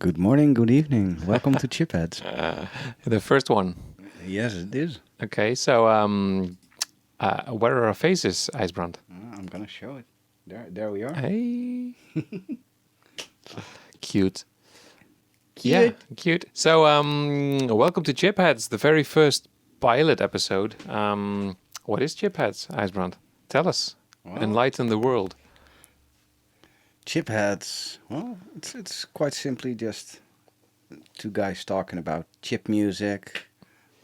Good morning, good evening. Welcome to Chipheads. The first one. Yes, it is. Okay, so where are our faces, IJsbrand? I'm gonna show it. There we are. Hey. Cute. Cute. Yeah, cute. So welcome to Chipheads, the very first pilot episode. What is Chipheads, IJsbrand? Tell us. Well, Enlighten the world. Chipheads. Well, it's quite simply just two guys talking about chip music,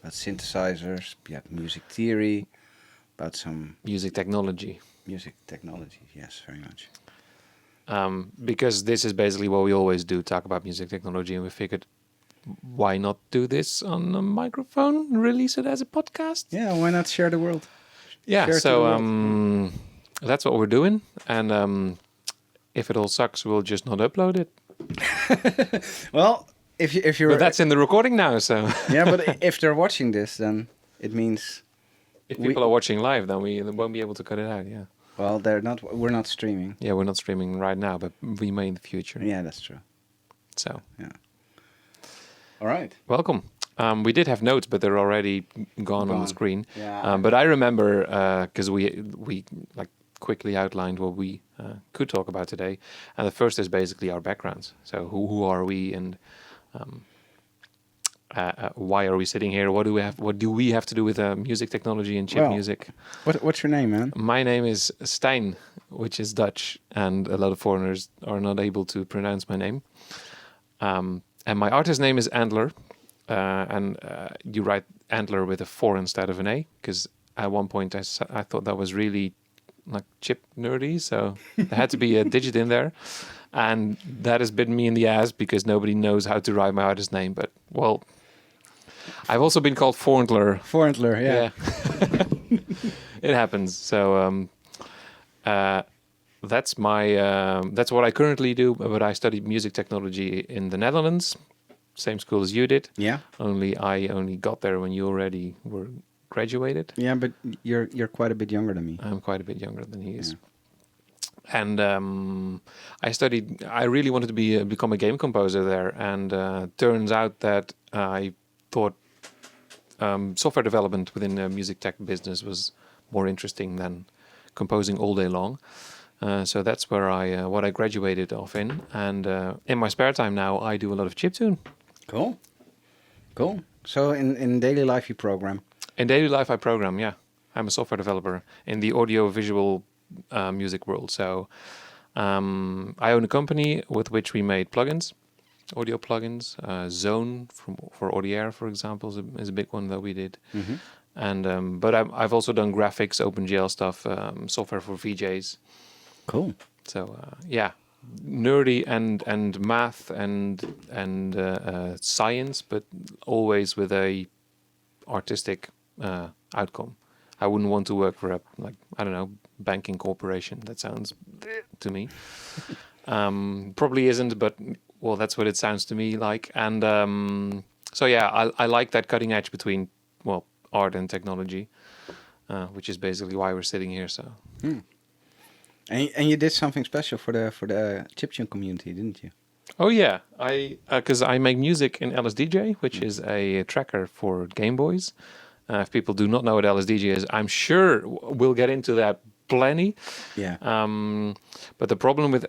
about synthesizers, music theory, about some Music technology. music technology. Yes, very much. Because this is basically what we always do, talk about music technology, and we figured, why not do this on a microphone, release it as a podcast? Yeah, why not share the world? Yeah, Share it to so the world. that's what we're doing. And if it all sucks, we'll just not upload it. Well, if you're But that's in the recording now, so yeah, but if they're watching this, then it means if people are watching live, then we won't be able to cut it out, yeah. well, they're not. We're not streaming. Yeah, we're not streaming right now, but we may in the future. Yeah, that's true. So, Yeah. All right. welcome. We did have notes, but they're already gone on the screen. Yeah. But I remember, because we like quickly outlined what we could talk about today, and the first is basically our backgrounds. So who are we, and why are we sitting here? What do we have to do with music technology and chip Well, music? What's your name, man? My name is Stijn, which is Dutch, and a lot of foreigners are not able to pronounce my name. And my artist name is Antler, and you write Antler with a 4 instead of an A, because at one point I thought that was really like chip nerdy, so there had to be a digit in there, and that has bitten me in the ass because nobody knows how to write my artist name. But well, I've also been called Forntler. Forntler, yeah. It happens. So that's my that's what I currently do. But I studied music technology in the Netherlands, same school as you did. Yeah. Only I only got there when you already were graduated. Yeah, but you're quite a bit younger than me. I'm quite a bit younger than he is. And I really wanted to become a game composer there. And turns out that I thought software development within the music tech business was more interesting than composing all day long. So that's where what I graduated off in. And in my spare time now, I do a lot of chiptune. Cool. So in daily life you program? In daily life, I program, yeah. I'm a software developer in the audio-visual music world. So I own a company with which we made plugins, audio plugins. Zone for Audiere, for example, is a big one that we did. Mm-hmm. And but I've also done graphics, OpenGL stuff, software for VJs. Cool. So yeah, nerdy and math and science, but always with a artistic outcome. I wouldn't want to work for a banking corporation. That sounds to me. Probably isn't, but well, that's what it sounds to me like. And so yeah, I like that cutting edge between art and technology, which is basically why we're sitting here. So. And you did something special for the chiptune community, didn't you? Oh yeah, because I make music in LSDJ, which is a tracker for Game Boys. If people do not know what LSDJ is, I'm sure we'll get into that plenty. Yeah. But the problem with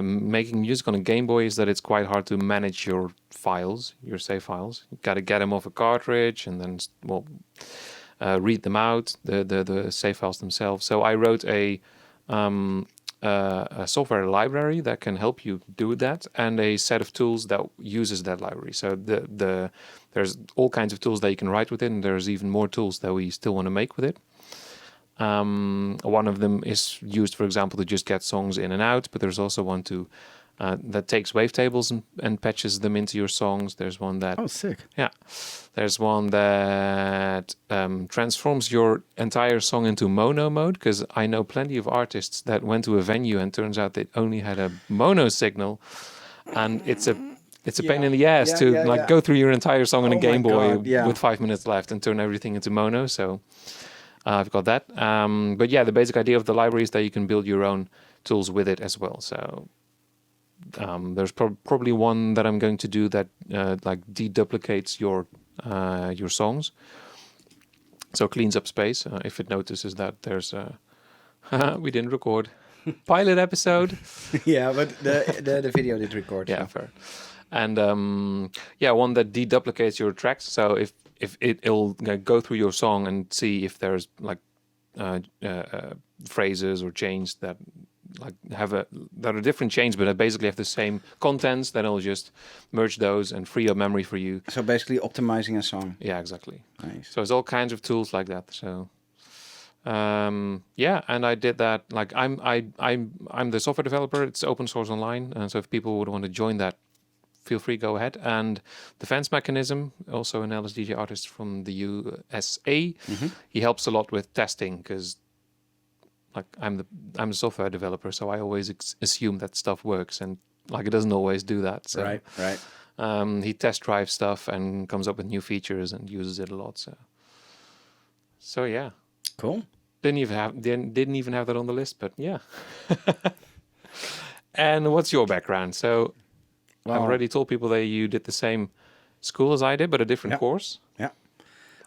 making music on a Game Boy is that it's quite hard to manage your files, your save files. You got to get them off a cartridge and then read them out, the save files themselves. So I wrote a software library that can help you do that, and a set of tools that uses that library. So there's all kinds of tools that you can write with it, and there's even more tools that we still want to make with it. One of them is used, for example, to just get songs in and out, but there's also one that takes wavetables and patches them into your songs. There's one that... Oh, sick. Yeah. There's one that transforms your entire song into mono mode, because I know plenty of artists that went to a venue and turns out they only had a mono signal, and it's a pain in the ass to go through your entire song on a Game Boy with 5 minutes left and turn everything into mono. So I've got that. But yeah, the basic idea of the library is that you can build your own tools with it as well. So There's probably one that I'm going to do that like deduplicates your songs, so cleans up space if it notices that there's we didn't record pilot episode. Yeah, but the video did record. Yeah, So. fair. And one that deduplicates your tracks. So if it'll go through your song and see if there's like phrases or chains that like that are different chains, but that basically have the same contents, then it'll just merge those and free up memory for you. So basically optimizing a song. Yeah, exactly. Nice. So it's all kinds of tools like that. So and I did that. Like I'm the software developer. It's open source online, and so if people would want to join that, feel free, go ahead. And Defense Mechanism, also an LSDJ artist from the USA, he helps a lot with testing because, like, I'm a software developer, so I always assume that stuff works, and like it doesn't always do that. So, Right. He test drives stuff and comes up with new features and uses it a lot. So yeah, Cool. didn't even have that on the list, but yeah. And what's your background? So. Well, I've already told people that you did the same school as I did, but a different course. Yeah.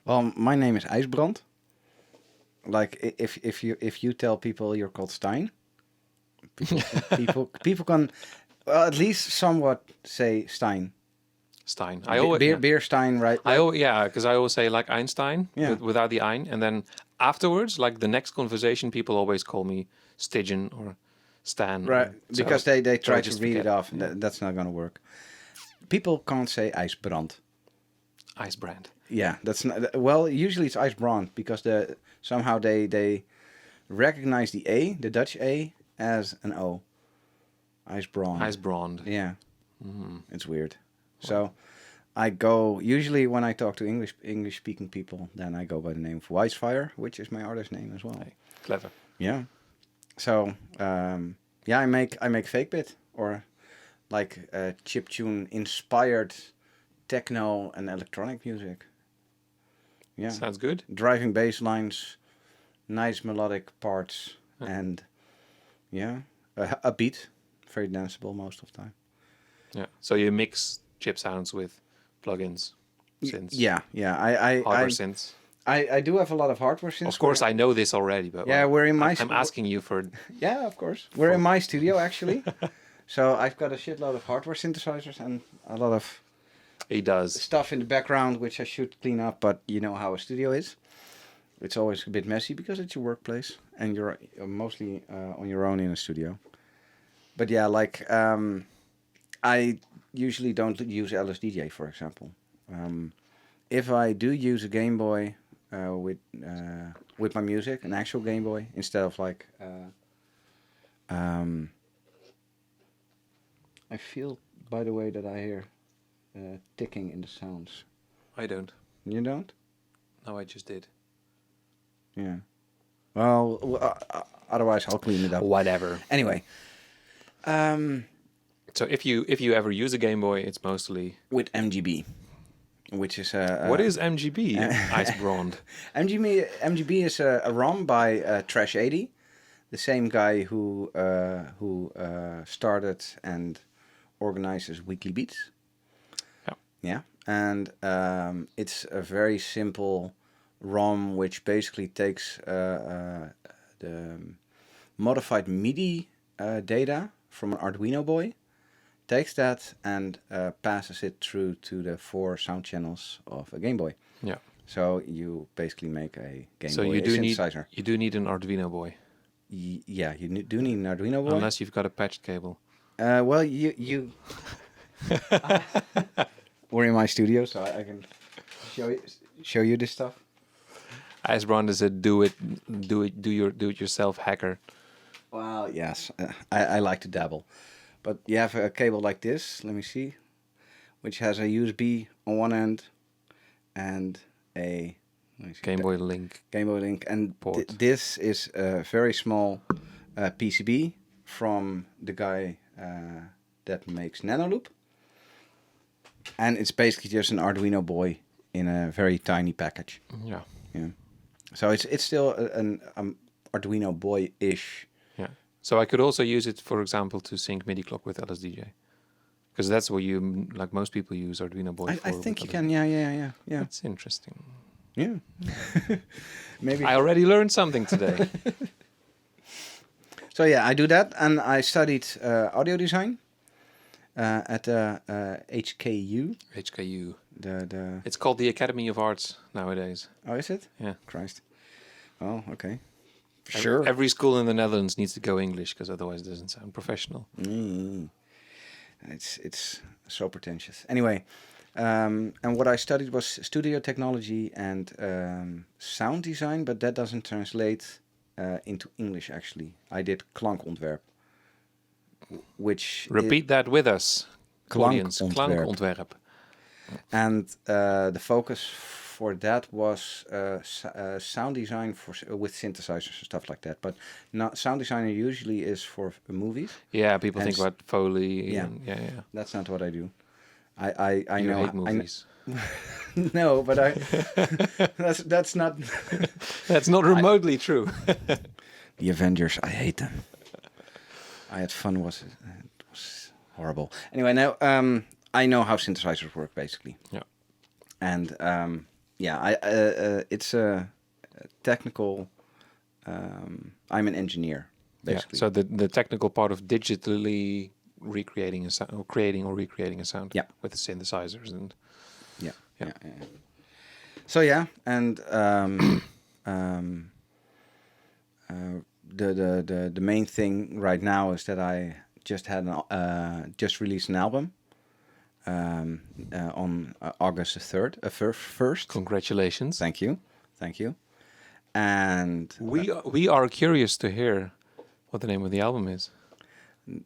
Well, my name is IJsbrand. Like if you tell people you're called Stein, people can at least somewhat say Stein. Stein. I always beer Stein, right? because I always say like Einstein without the ein, and then afterwards, like the next conversation, people always call me Stigen or Stan. Right, because they try to just read it forget. off. That's not going to work. People can't say IJsbrand. IJsbrand. Yeah, that's not. Well, usually it's IJsbrand because somehow they recognize the A, the Dutch A, as an O. IJsbrand. IJsbrand. Yeah, it's weird. So I go usually when I talk to English speaking people, then I go by the name of Wisefire, which is my artist name as well. Hey, clever. Yeah. So I make fake bit or like chiptune inspired techno and electronic music. Yeah. Sounds good. Driving bass lines, nice melodic parts, and a beat, very danceable most of the time. Yeah. So you mix chip sounds with plugins, synths. Yeah. Hardware synths. I do have a lot of hardware synths. Of course, I know this already, but we're in my. I'm asking you for. Yeah, of course. We're in my studio actually, so I've got a shitload of hardware synthesizers and a lot of. He does stuff in the background which I should clean up, but you know how a studio is. It's always a bit messy because it's your workplace and you're mostly on your own in a studio. But yeah, like I usually don't use LSDJ, for example. If I do use a Game Boy with my music, an actual Game Boy, instead of like I feel, by the way, that I hear ticking in the sounds. I don't. You don't? No, I just did. Yeah. Well, otherwise I'll clean it up. Whatever. Anyway. So if you ever use a Game Boy, it's mostly with MGB, which is what is MGB? IJsbrand. MGB is a ROM by Trash 80, the same guy who started and organizes Weekly Beats. Yeah, and it's a very simple ROM which basically takes the modified MIDI data from an Arduino boy, takes that and passes it through to the 4 sound channels of a Game Boy. Yeah. So you basically make a Game So Boy you do synthesizer. you do need an Arduino boy. Yeah, you do need an Arduino boy. Unless you've got a patched cable. Well, you we're in my studio, so I can show you this stuff. IJsbrand is a do it yourself hacker. Well, yes, I like to dabble, but you have a cable like this. Let me see, which has a USB on one end and a Game Boy Link. Game Boy Link, and port. This is a very small PCB from the guy that makes Nanoloop, and it's basically just an Arduino boy in a very tiny package. Yeah. Yeah. So it's still an Arduino boy-ish So I could also use it, for example, to sync MIDI clock with LSDJ, because that's what you like. Most people use Arduino Boy for. I think with you can. Yeah. That's interesting. Yeah. Maybe. I already learned something today. So yeah, I do that, and I studied audio design at HKU. HKU. The It's called the Academy of Arts nowadays. Oh, is it? Yeah. Christ. Oh, okay. Every- Sure. Every school in the Netherlands needs to go English, because otherwise it doesn't sound professional. It's so pretentious. Anyway, and what I studied was studio technology and sound design, but that doesn't translate into English. Actually, I did klankontwerp, which Repeat that with us, audience. Klankontwerp. Klankontwerp. And the focus for that was sound design with synthesizers and stuff like that. But not sound design usually is for movies. Yeah, people And think about Foley. yeah. And, yeah. That's not what I do. I You know hate movies. no, but I that's not That's not remotely true. the Avengers. I hate them. I had fun. It was horrible. Anyway, now I know how synthesizers work basically. Yeah. And it's a technical. I'm an engineer basically. Yeah. So the technical part of digitally recreating a sound, or creating or recreating a sound. Yeah. With the synthesizers and. Yeah. Yeah. So yeah, and the main thing right now is that I just had just released an album on August the 3rd, first. Congratulations. Thank you. And We are curious to hear what the name of the album is.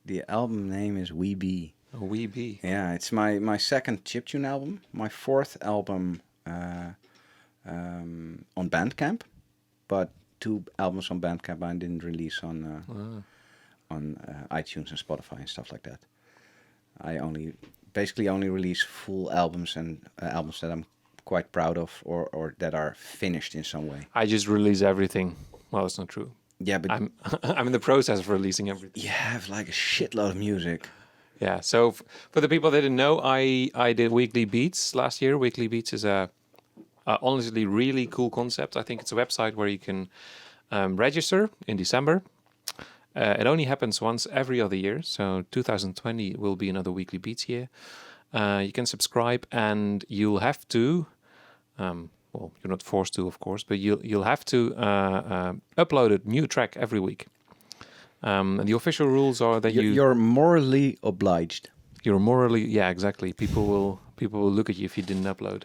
the album name is We Be. We Be. Yeah, it's my second chiptune album, my fourth album on Bandcamp, but 2 albums on Bandcamp I didn't release on iTunes and Spotify and stuff like that. I basically only release full albums and albums that I'm quite proud of or that are finished in some way. I just release everything. Well, it's not true. Yeah, but I'm in the process of releasing everything. you have like a shitload of music. Yeah. So for the people that didn't know, I did Weekly Beats last year. Weekly Beats is a honestly really cool concept. I think it's a website where you can register in December. It only happens once every other year. So 2020 will be another Weekly Beats year. You can subscribe, and you'll have to. Well, you're not forced to, of course, but you'll have to upload a new track every week. And the official rules are that You're morally obliged. You're morally, yeah, exactly. People will look at you if you didn't upload.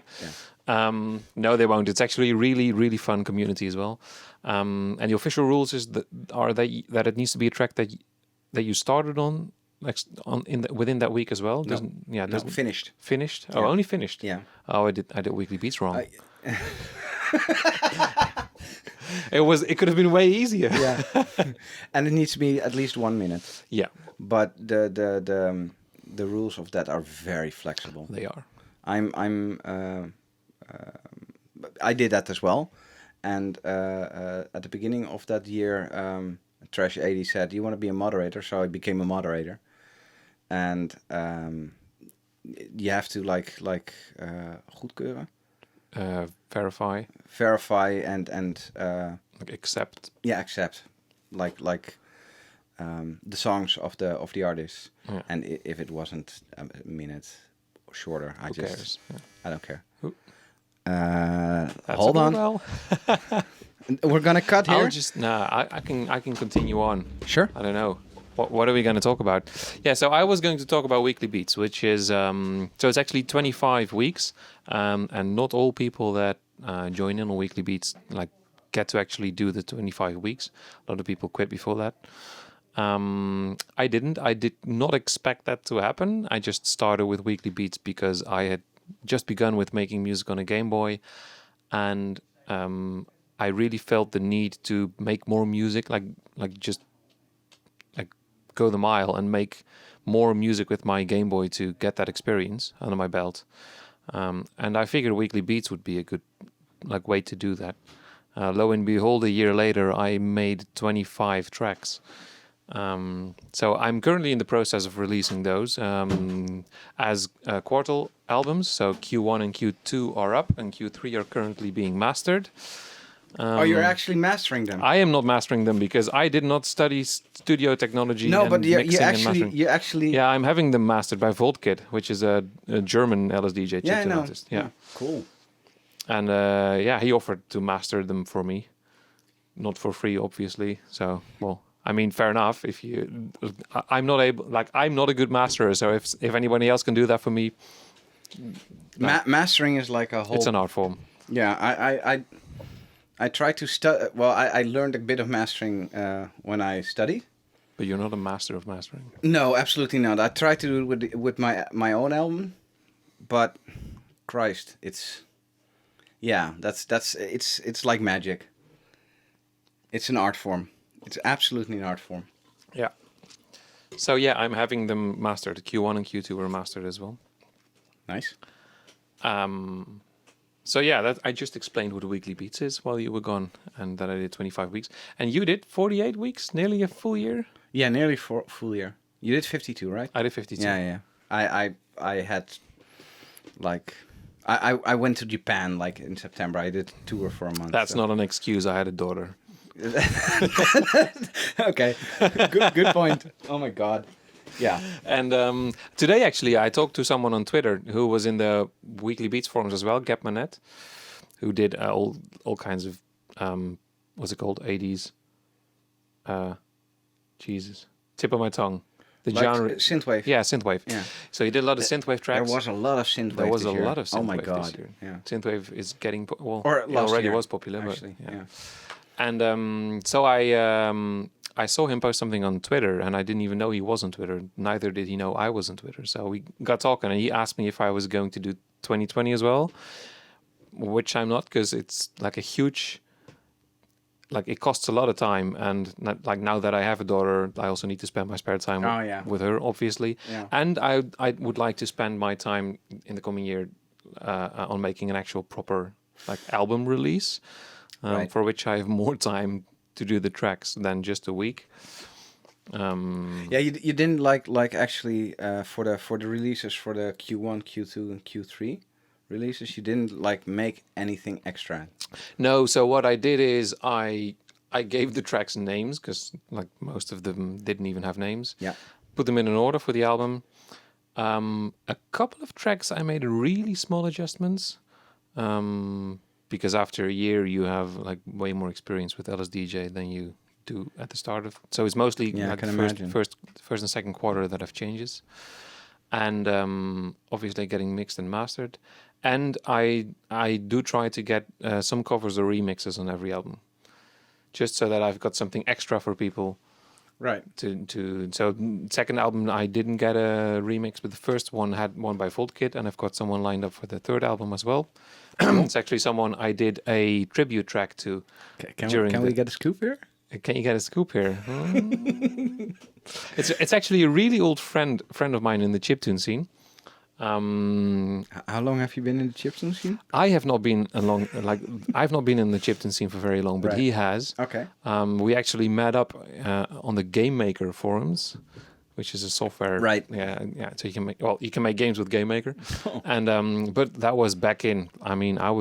Yeah. No, they won't. It's actually a really, really fun community as well. And the official rules are that it needs to be a track that you started on within that week as well. Finished. Finished. Oh, Yeah. only finished. Yeah. Oh, I did Weekly Beats wrong. It could have been way easier. Yeah. And it needs to be at least 1 minute. Yeah, But the rules of that are very flexible. they are. I did that as well, and at the beginning of that year, Trash 80 said, "You want to be a moderator?" So I became a moderator, and you have to goedkeuren, verify and Like accept. accept, the songs of the artists, Yeah. and if it wasn't a minute shorter, Who cares? Yeah. I don't care. Who- Hold a on. well. We're gonna cut here. I can continue on. Sure. I don't know. What are we going to talk about? Yeah, so I was going to talk about Weekly Beats, which is so it's actually 25 weeks, and not all people that join in on Weekly Beats get to actually do the 25 weeks. A lot of people quit before that. I didn't. I did not expect that to happen. I just started with Weekly Beats because I had just begun with making music on a Game Boy, and I really felt the need to make more music, just go the mile and make more music with my Game Boy to get that experience under my belt. And I figured Weekly Beats would be a good way to do that. Lo and behold, a year later, I made 25 tracks. So I'm currently in the process of releasing those as quartal albums. So Q1 and Q2 are up, and Q3 are currently being mastered. You're actually mastering them. I am not mastering them because I did not study studio technology. No, and but mixing and mastering. you actually. Yeah, I'm having them mastered by VoltKit, which is a German LSDJ Yeah, I chiptune know. artist. Yeah. Cool. And he offered to master them for me, not for free, obviously. So, well, I mean, fair enough. If you, I'm not able, like, I'm not a good masterer. So if anybody else can do that for me, Mastering is like a whole. it's an art form. Yeah, I try to study. Well, I learned a bit of mastering when I studied. But you're not a master of mastering. No, absolutely not. I try to do it with my own album, but Christ, it's it's like magic. It's an art form. It's absolutely an art form. Yeah. So yeah, I'm having them mastered. Q1 and Q2 were mastered as well. Nice. So yeah, that I just explained what a weekly beats is while you were gone, and that I did 25 weeks, and you did 48 weeks, nearly a full year. Yeah, nearly full year. You did 52, right? I did 52. Yeah. I had like I went to Japan like in September. I did a tour for a month. That's not an excuse. I had a daughter. Okay, good point. Oh my God. Yeah. And today, actually, I talked to someone on Twitter who was in the Weekly Beats forums as well, Gapmanet, who did all kinds of, what's it called, 80s? Jesus. Tip of my tongue. The Like genre. synthwave. Yeah, synthwave. Yeah. So he did a lot of synthwave tracks. There was a lot of synthwave. There was this a year. lot of synthwave Oh my this God. year. Yeah. Synthwave is getting, Or it last already year, was popular. Actually. But, Yeah. And so I saw him post something on Twitter, and I didn't even know he was on Twitter. Neither did he know I was on Twitter. So we got talking, and he asked me if I was going to do 2020 as well, which I'm not, because it's like a huge, like it costs a lot of time, and not, like now that I have a daughter, I also need to spend my spare time with her, obviously. Yeah. And I would like to spend my time in the coming year on making an actual proper like album release. Right. For which I have more time to do the tracks than just a week. Yeah, you didn't like actually for the releases for the Q1, Q2, and Q3 releases. You didn't like make anything extra. No, so what I did is I gave the tracks names because like most of them didn't even have names. Yeah. Put them in an order for the album. A couple of tracks I made really small adjustments. Because after a year you have like way more experience with LSDJ than you do at the start of. So it's mostly like first and second quarter that have changes, and obviously getting mixed and mastered. And I do try to get some covers or remixes on every album, just so that I've got something extra for people. Right. So second album I didn't get a remix, but the first one had one by VoltKit, and I've got someone lined up for the third album as well. It's actually someone I did a tribute track to. Can we get a scoop here? Can you get a scoop here? It's actually a really old friend of mine in the chiptune scene. How long have you been in the chiptune scene? I have not been I've not been in the chiptune scene for very long, but Right. he has. Okay. We actually met up on the Game Maker forums, which is a software. Right. Yeah. So you can make games with Game Maker, and but that was back in. I mean, I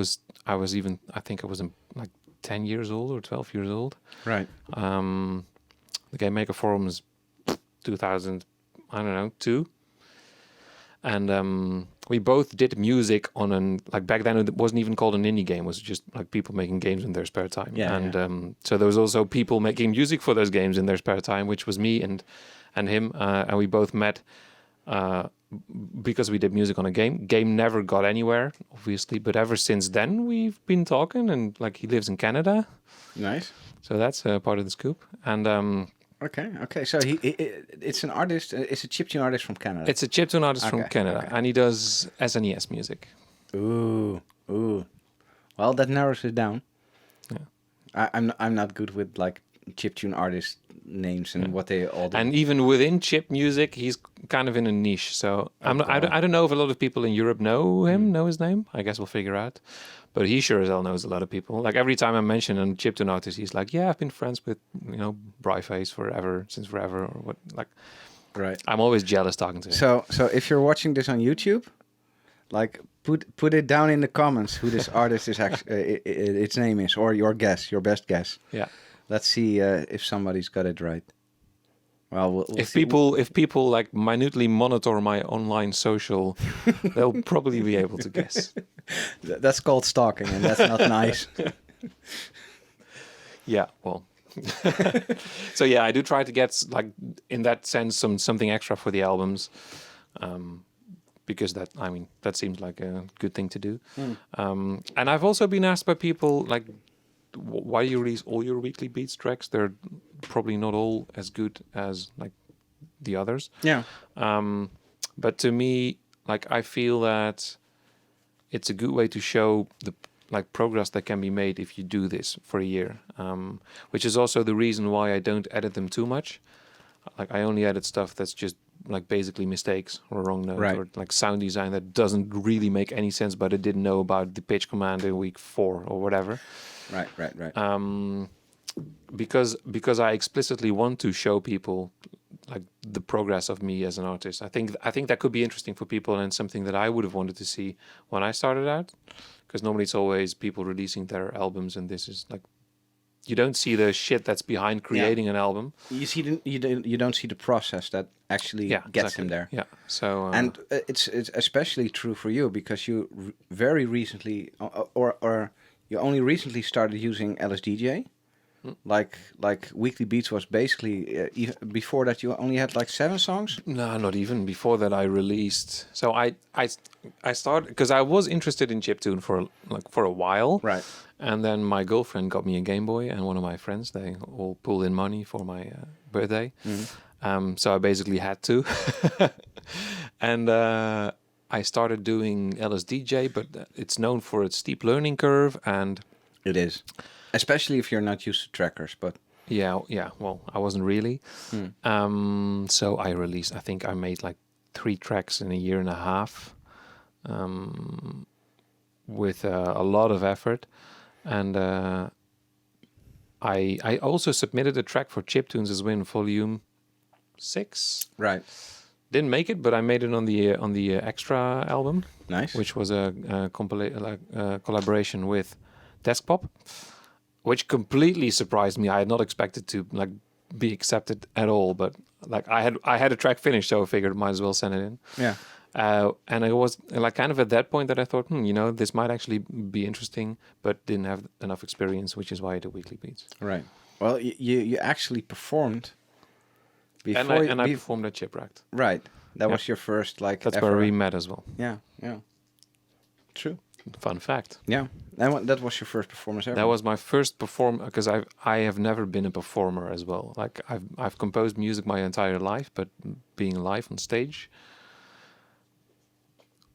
think I was like 10 years old or 12 years old. Right. The Game Maker forums, 2000, I don't know, 2. And we both did music on back then it wasn't even called an indie game. It was just like people making games in their spare time. Yeah, and so there was also people making music for those games in their spare time, which was me and him. And we both met because we did music on a game. Game never got anywhere, obviously, but ever since then we've been talking. And like he lives in Canada. Nice. So that's part of the scoop. And Okay. So it's an artist. It's a chiptune artist from Canada. it's a chiptune artist from Canada, and he does SNES music. Ooh. Well, that narrows it down. Yeah. I'm not good with like chiptune artist names and what they all do. And even within chip music, he's kind of in a niche. So I don't know if a lot of people in Europe know him, know his name. I guess we'll figure out. But he sure as hell knows a lot of people. Like every time I mention a chiptune artist, he's like, "Yeah, I've been friends with Bryface since forever," or what. Like, Right. I'm always jealous talking to him. So if you're watching this on YouTube, like put it down in the comments who this artist is actually its name is, or your best guess. Yeah. Let's see if somebody's got it right. Well, we'll If see. people like minutely monitor my online social, they'll probably be able to guess. That's called stalking, and that's not nice. Yeah, well. So yeah, I do try to get like in that sense something extra for the albums, because that seems like a good thing to do. And I've also been asked by people like, why you release all your weekly beats tracks? They're probably not all as good as like the others. Yeah. But to me, like I feel that it's a good way to show the progress that can be made if you do this for a year. Which is also the reason why I don't edit them too much. Like I only edit stuff that's just like basically mistakes or wrong notes, Right. or like sound design that doesn't really make any sense, but I didn't know about the pitch command in week 4 or whatever. Right. Because I explicitly want to show people like the progress of me as an artist. I think that could be interesting for people, and something that I would have wanted to see when I started out. Because normally it's always people releasing their albums, and this is like you don't see the shit that's behind creating an album. You see, you don't see the process that actually gets him there. Yeah. So and it's especially true for you because you very recently, or you only recently started using LSDJ. Like Weekly Beats was basically before that you only had like 7 songs. No, not even. Before that, I released. So I started because I was interested in chiptune for a while. Right. And then my girlfriend got me a Game Boy, and one of my friends, they all pulled in money for my birthday. So I basically had to. And I started doing LSDJ, but it's known for its steep learning curve, and it is. Especially if you're not used to trackers, but... Yeah, well, I wasn't really. So I released, I think I made like 3 tracks in a year and a half, with a lot of effort. And I also submitted a track for Chiptunes as well, Volume 6. Right. Didn't make it, but I made it on the extra album. Nice. Which was a collaboration with Deskpop, which completely surprised me. I had not expected to like be accepted at all, but like I had a track finished, so I figured might as well send it in. Yeah. And it was like kind of at that point that I thought, this might actually be interesting, but didn't have enough experience, which is why I do Weekly Beats. Right. Well, you actually performed before, and I performed at Chipwrecked. Right. That was your first like. That's ever. where we met as well. Yeah. True. Fun fact. Yeah. That was your first performance ever. That was my first perform because I have never been a performer as well. Like I've composed music my entire life, but being live on stage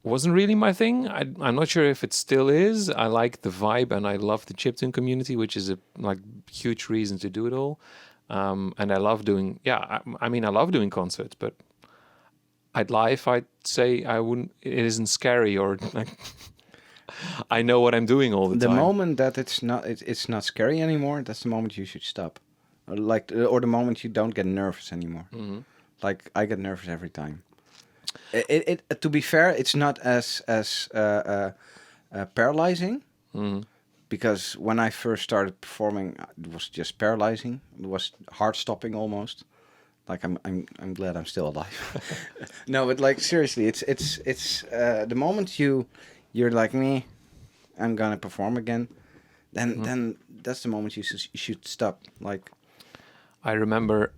wasn't really my thing. I'm not sure if it still is. I like the vibe and I love the chiptune community, which is a like huge reason to do it all. And I love doing I love doing concerts, but I'd say I wouldn't. It isn't scary or like. I know what I'm doing all the time. The moment that it's not scary anymore, that's the moment you should stop. Or the moment you don't get nervous anymore. Mm-hmm. Like I get nervous every time. It to be fair, it's not as paralyzing. Mm-hmm. Because when I first started performing, it was just paralyzing. It was heart stopping almost. Like I'm glad I'm still alive. No, but like seriously, it's the moment you're like me, I'm gonna perform again. Then that's the moment you should stop. Like, I remember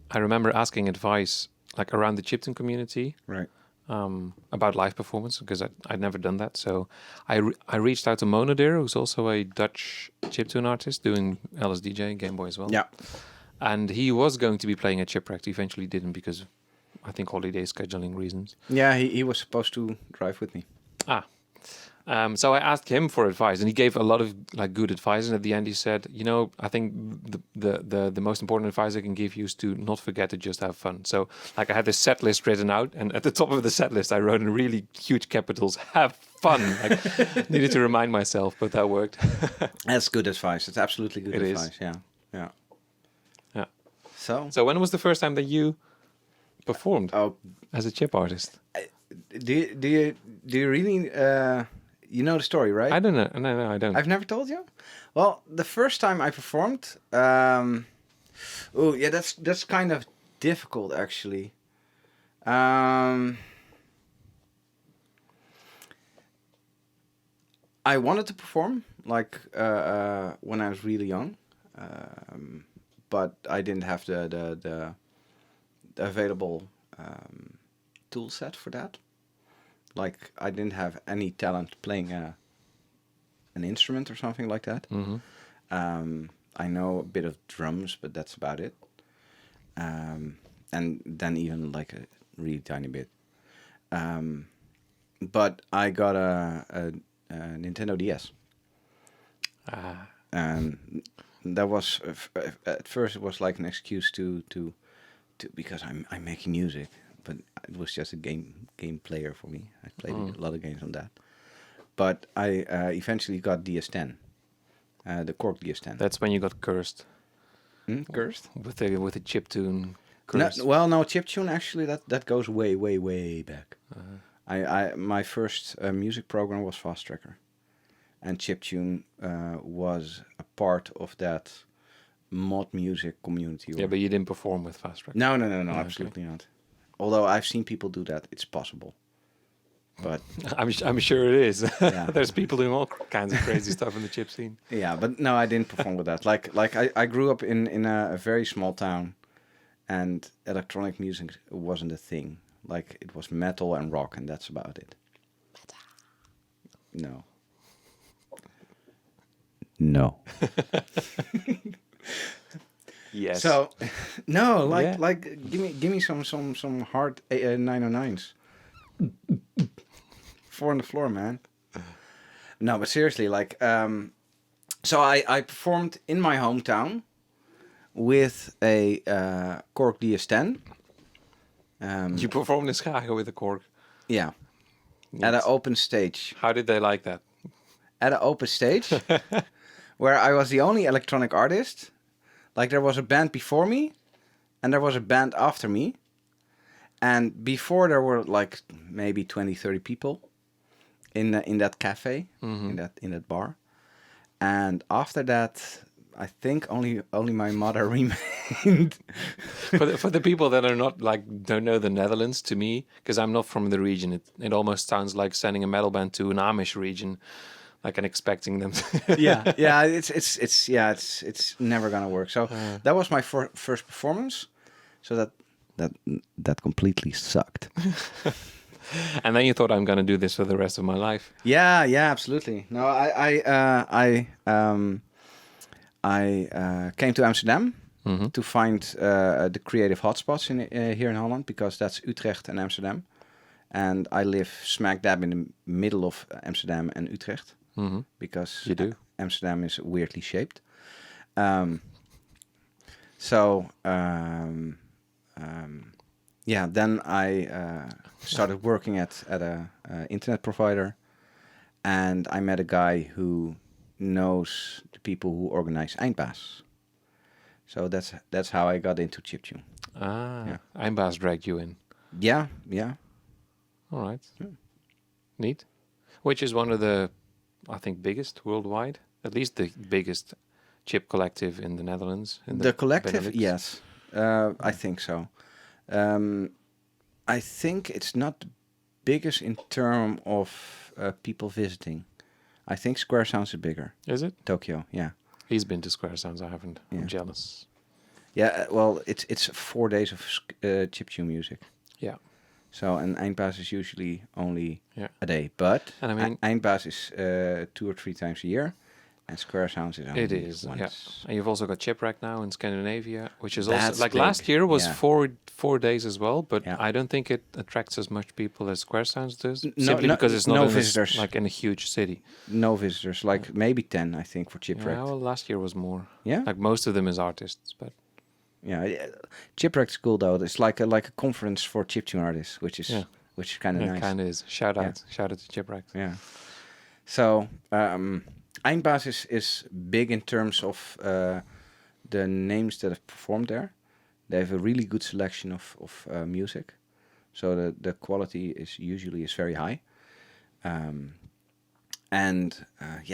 asking advice like around the chiptune community, right? About live performance because I'd never done that. So I reached out to Monadir, who's also a Dutch chiptune artist doing LSDJ Game Boy as well. Yeah, and he was going to be playing at Chipwrecked. He eventually didn't because I think holiday scheduling reasons. Yeah, he was supposed to drive with me. So I asked him for advice, and he gave a lot of like good advice. And at the end, he said, "You know, I think the most important advice I can give you is to not forget to just have fun." So, like, I had this set list written out, and at the top of the set list, I wrote in really huge capitals, "Have fun." Like, needed to remind myself, but that worked. That's good advice. It's absolutely good It is. advice. Yeah, yeah. Yeah. So, So, when was the first time that you performed oh, as a chip artist? do you really you know the story, right? I don't know. No, I don't. I've never told you. Well, the first time I performed, oh yeah, that's kind of difficult actually. I wanted to perform like when I was really young, but I didn't have the available tool set for that. Like I didn't have any talent playing an instrument or something like that. Hmm. I know a bit of drums, but that's about it. And then even like a really tiny bit. But I got a Nintendo DS, Ah, and that was at first it was like an excuse to because I'm making music, but it was just a game player for me. I played a lot of games on that. But I eventually got DS10, the Korg DS10. that's when you got cursed Cursed? with the chiptune. No, Cursed. well, no, chiptune actually that goes way back. I my first music program was Fast Tracker, and chiptune was a part of that mod music community. Yeah, but you didn't perform with Fast Track. No, Okay. absolutely not. Although I've seen people do that, it's possible. But I'm sure it is. Yeah. There's people doing all kinds of crazy stuff in the chip scene. yeah, but no, I didn't perform with that. Like I grew up in a very small town, and electronic music wasn't a thing. Like it was metal and rock, and that's about it. No. No. Yes. So, no, Yeah. give me some hard 909s. 4 on the floor, man. No, but seriously, like, so I performed in my hometown with a Korg DS10. You performed in Schagen with the Korg. Yeah, Neat. at an open stage. How did they like that? At an open stage, where I was the only electronic artist. Like there was a band before me, and there was a band after me. And before there were like maybe 20, 30 people in that cafe, in that bar. And after that, I think only my mother remained. For the people that are not like don't know the Netherlands, to me, because I'm not from the region, it almost sounds like sending a metal band to an Amish region, like and expecting them. yeah, it's never gonna work. So that was my first performance. So that completely sucked. And then you thought, I'm gonna do this for the rest of my life. Yeah, absolutely. No, I came to Amsterdam to find the creative hotspots in here in Holland, because that's Utrecht and Amsterdam, and I live smack dab in the middle of Amsterdam and Utrecht, because You do. Amsterdam is weirdly shaped. Yeah, then I started working at a internet provider, and I met a guy who knows the people who organize Eindbaas. So that's how I got into chiptune. Ah, Yeah. Eindbaas dragged you in. Yeah. All right. Yeah. Neat. Which is one of the, I think, biggest worldwide, at least the biggest chip collective in the Netherlands. In The collective, Benelux. yes, I think so. I think it's not the biggest in terms of people visiting. I think Square Sounds is bigger. Is it? Tokyo, yeah. He's been to Square Sounds. I haven't. Yeah. I'm jealous. Yeah, well, it's 4 days of chiptune music. Yeah. So, and Eindbaas is usually only Yeah. a day. But And I mean- Eindbaas is 2 or 3 times a year. And Square Sounds is only It is, once. yeah. And you've also got Chipwreck now in Scandinavia, which is That's also like big, last year was yeah. 4 days as well, but Yeah. I don't think it attracts as much people as Square Sounds does, No- simply no- because it's not no in visitors. like in a huge city. No visitors, like maybe 10, I think, for Yeah, Chipwreck. well, last year was more. Yeah? Like most of them is artists, but Yeah, Chipwreck's cool though. It's like a conference for chiptune artists, which is Yeah. kind of it nice. kind of is. Shout Yeah. out to Chipwreck. Yeah. So Eindbaas is big in terms of the names that have performed there. They have a really good selection of music, so the quality is usually very high. And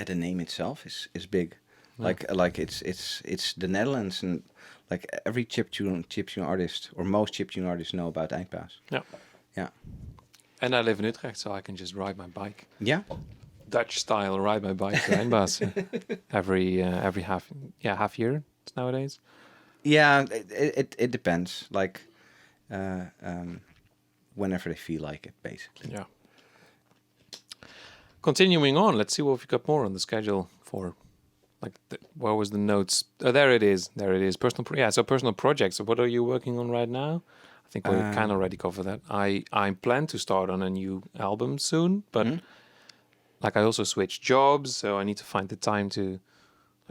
the name itself is big. Yeah. Like it's the Netherlands, and like every chiptune artist or most chiptune artists know about Eindbaas. Yeah. Yeah. And I live in Utrecht, so I can just ride my bike. Yeah. Dutch style, ride my bike to Eindbaas every half year nowadays. Yeah, it depends. Like, whenever they feel like it, basically. Yeah. Continuing on, let's see what we've got more on the schedule for. Like, where was the notes? Oh, there it is. Personal, personal projects. So, what are you working on right now? I think we kind of already covered that. I plan to start on a new album soon, but like I also switched jobs, so I need to find the time to.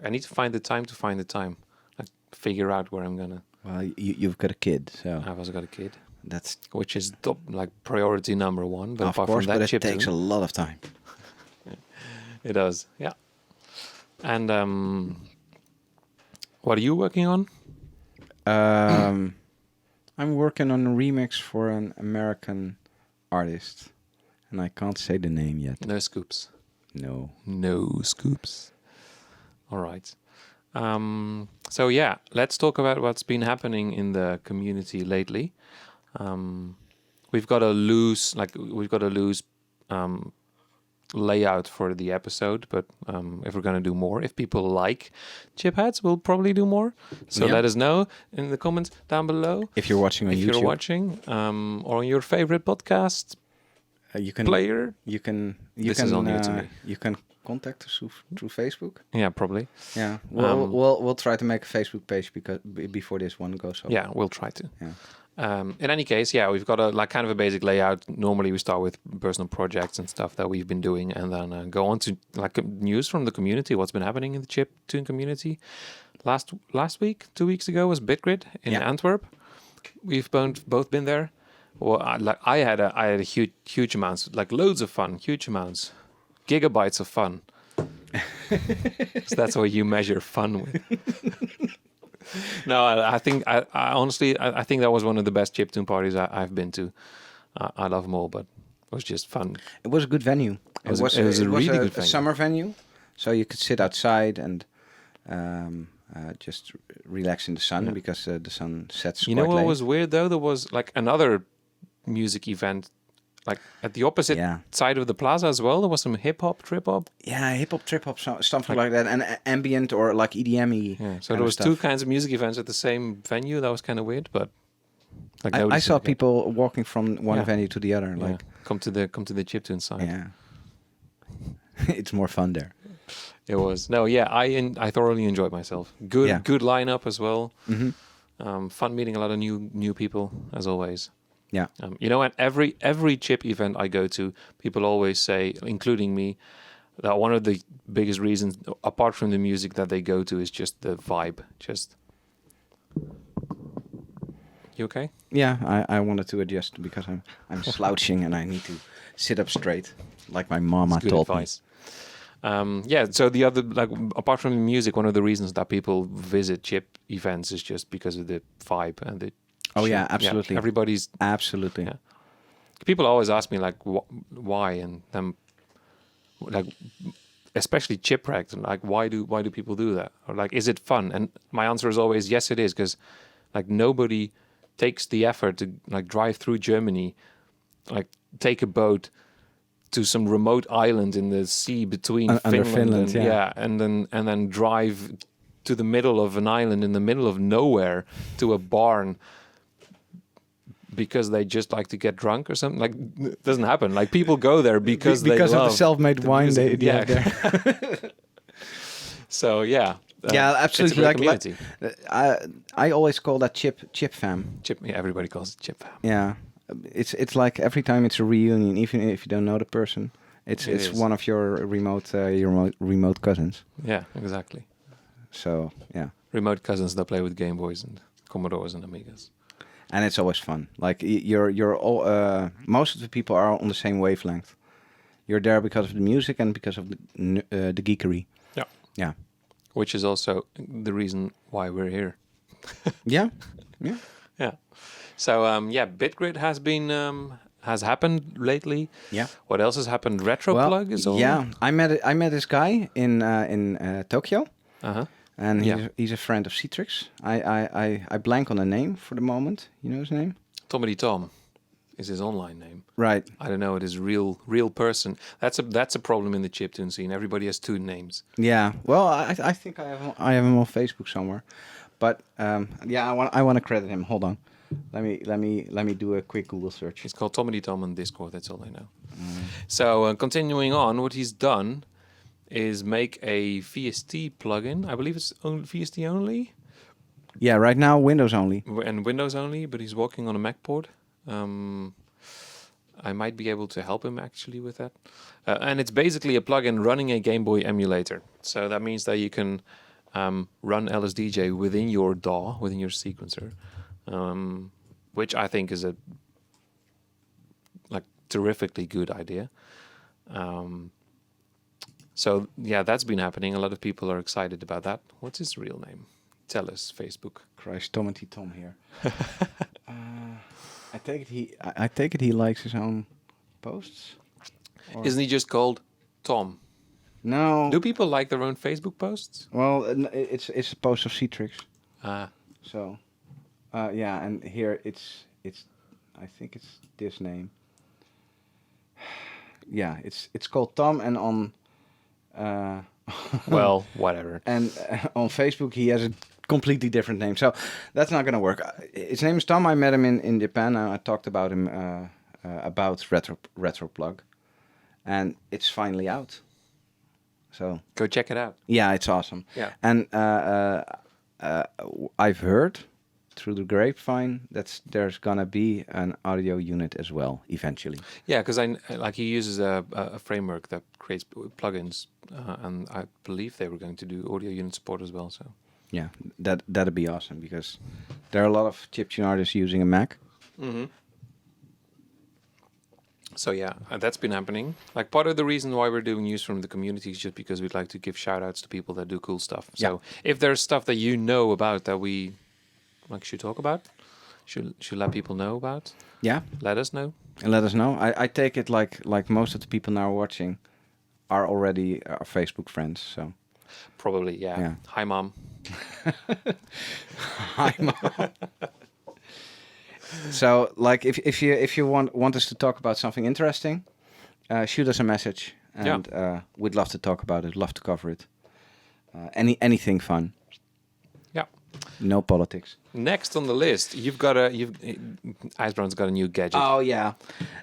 I need to find the time to find the time. Like, figure out where I'm gonna. Well, you've got a kid, so I've also got a kid, that's which is top, like priority number one. But of apart course, from that, but it chip takes tune, a lot of time. it does, yeah. And what are you working on? I'm working on a remix for an American artist, and I can't say the name yet. No scoops. No. No scoops. All right. So yeah, let's talk about what's been happening in the community lately. We've got a loose layout for the episode, but if we're going to do more, if people like Chipheads, we'll probably do more. So Yeah. let us know in the comments down below. If you're watching on If YouTube, you're watching, or on your favorite podcast you can player. you This can is all new to me. you can contact us through Facebook. Yeah, probably. Yeah, we'll try to make a Facebook page before this one goes up. Yeah, we'll try to. Yeah. In any case, yeah, we've got a kind of a basic layout. Normally, we start with personal projects and stuff that we've been doing, and then go on to news from the community. What's been happening in the chiptune community? Last week, 2 weeks ago, was Bitgrid in Antwerp. We've both been there. Well, I had a huge amounts, like loads of fun, huge amounts, gigabytes of fun. So that's what you measure fun with. No, I think I honestly I think that was one of the best chiptune parties I've been to. I love them all, but it was just fun. It was a good venue. It was a really good venue. Summer venue, so you could sit outside and just relax in the sun because the sun sets. You know quite what late. was weird though? There was like another music event, like at the opposite side of the plaza as well. There was some hip hop, trip hop. Yeah, hip hop, trip hop, something like that, and ambient or like EDM-y. Yeah, so there was two kinds of music events at the same venue. That was kind of weird, but like I saw people walking from one venue to the other. Like, come to the chiptune side. Yeah, it's more fun there. It was I thoroughly enjoyed myself. Good lineup as well. Mm-hmm. Fun meeting a lot of new people as always. Yeah. And every chip event I go to, people always say, including me, that one of the biggest reasons, apart from the music that they go to, is just the vibe. Just, you okay? Yeah, I wanted to adjust because I'm slouching and I need to sit up straight, like my mama That's good told advice. So the other, apart from the music, one of the reasons that people visit chip events is just because of the vibe and the. Oh yeah, absolutely. Everybody's absolutely. Yeah. People always ask me why, and especially Chipwreck, and why do people do that, or is it fun? And my answer is always yes, it is, because nobody takes the effort to drive through Germany, take a boat to some remote island in the sea between Finland and then drive to the middle of an island in the middle of nowhere to a barn because they just like to get drunk or something. It doesn't happen. People go there because they love of the self-made wine music. they have there. So yeah, Yeah, it's a absolutely. great Like community. I always call that chip fam. Chip, yeah, everybody calls it Chip Fam. Yeah, it's like every time it's a reunion, even if you don't know the person, It it's is. one of your remote cousins. Yeah, exactly. So yeah, Remote cousins that play with Game Boys and Commodores and Amigas. and it's always fun. Like you're all most of the people are on the same wavelength. You're there because of the music and because of the geekery. Yeah. Yeah, Which is also the reason why we're here. yeah, yeah. Yeah. So yeah, BitGrid has happened lately. Yeah. What else has happened? Well, RetroPlug is all. yeah. I met this guy in Tokyo, Uh-huh. and Yeah. he's a friend of Citrix. I blank on the name for the moment. You know his name? Tomedy Tom is his online name. Right. I don't know. It is real person. That's a problem in the chiptune scene. Everybody has two names. Yeah. Well, I think I have him on Facebook somewhere, but yeah, I want to credit him. Hold on. Let me do a quick Google search. It's called Tomedy Tom on Discord. That's all I know. So continuing on, what he's done is make a VST plugin. I believe it's VST only Yeah. Right now, Windows only. and Windows only, but he's working on a Mac port. I might be able to help him actually with that. And it's basically a plugin running a Game Boy emulator. So that means that you can run LSDJ within your DAW, within your sequencer, which I think is a terrifically good idea. So yeah, that's been happening. A lot of people are excited about that. What's his real name? Tell us, Facebook. Christ, Tom here. I take it he likes his own posts. Or- Isn't he just called Tom? No. Do people like their own Facebook posts? Well, it's a post of Citrix. Ah, So, yeah, and here it's I think it's this name. Yeah, it's called Tom, and on well, whatever. and on Facebook he has a completely different name. So that's not gonna work. His name is Tom. I met him in Japan, and I talked about him about RetroPlug, and it's finally out. So Go check it out. yeah, it's awesome. Yeah. And I've heard through the grapevine that there's gonna be an audio unit as well eventually. Yeah, because he uses a framework that creates plugins, and I believe they were going to do audio unit support as well. So Yeah, that'd be awesome because there are a lot of chiptune artists using a Mac. Mm-hmm. So yeah, that's been happening. Like part of the reason why we're doing news from the community is just because we'd like to give shout outs to people that do cool stuff. So if there's stuff that you know about that we should talk about, should let people know about, Yeah, let us know. and let us know. I take it like most of the people now watching are already our Facebook friends. So Probably, yeah. Yeah. Hi, Mom. hi, Mom. So like if you want us to talk about something interesting, shoot us a message, and we'd love to talk about it. Love to cover it. Anything fun. Yeah. No politics. Next on the list, Icebrown's got a new gadget, Oh yeah,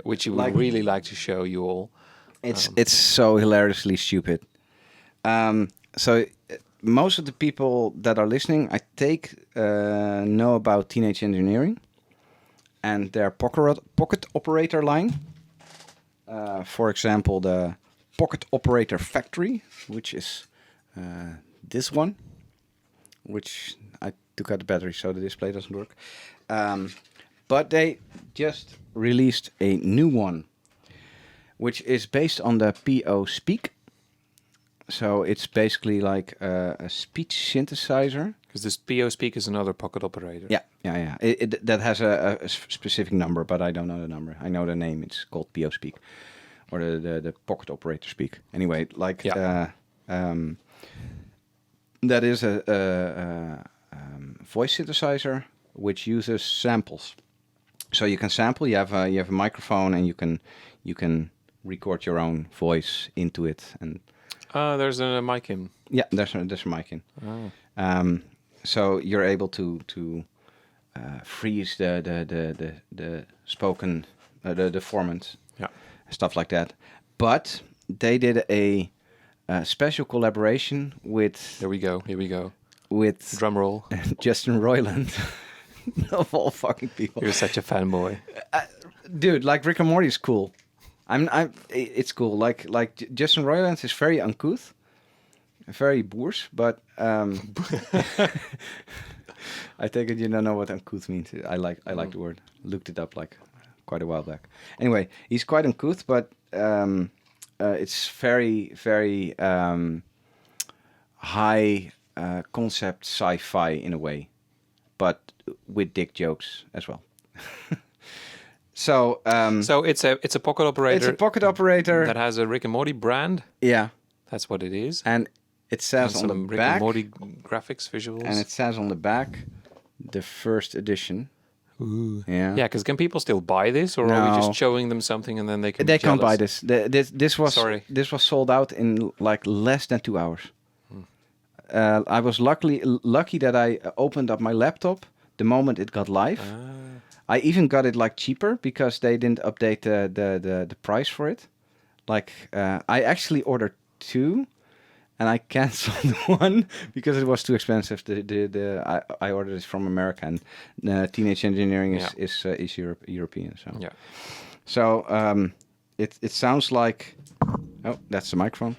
which you would really like to show you all. it's so hilariously stupid. So most of the people that are listening, I take know about Teenage Engineering and their pocket operator line. For example, the Pocket Operator Factory, which is this one, which I took out the battery so the display doesn't work. But they just released a new one, which is based on the PO Speak. So it's basically like a speech synthesizer. Because this PO Speak is another pocket operator. Yeah. That has a specific number, but I don't know the number. I know the name. It's called PO Speak, or the Pocket Operator Speak. Anyway, like that is a voice synthesizer which uses samples. So you can sample. You have a microphone, and you can record your own voice into it. And there's a mic in. yeah, there's a mic in. Oh. So you're able to freeze the spoken the format, Yeah. stuff like that. But they did a special collaboration with Here we go. with Drum roll. Justin Roiland of all fucking people. You're such a fanboy. Dude, like Rick and Morty is cool. It's cool. Like Justin Roiland is very uncouth, very boors, but I take it you don't know what uncouth means. I like the word. Looked it up like quite a while back. Anyway, he's quite uncouth, but it's very high concept sci-fi in a way, but with dick jokes as well. So it's a pocket operator. it's a pocket operator that has a Rick and Morty brand. Yeah, That's what it is. and it says And on some the Rick back, and Morty graphics, visuals. and it says on the back, the first edition. Ooh. Yeah, Yeah, because can people still buy this, or are we No. just showing them something and then they can? they be can't buy jealous? this. Sorry. This was sold out in like less than 2 hours. I was lucky that I opened up my laptop the moment it got live. I even got it like cheaper because they didn't update the price for it. Like I actually ordered 2, and I canceled one because it was too expensive. I ordered it from America, and Teenage Engineering is European. So Yeah. so it sounds like that's the microphone.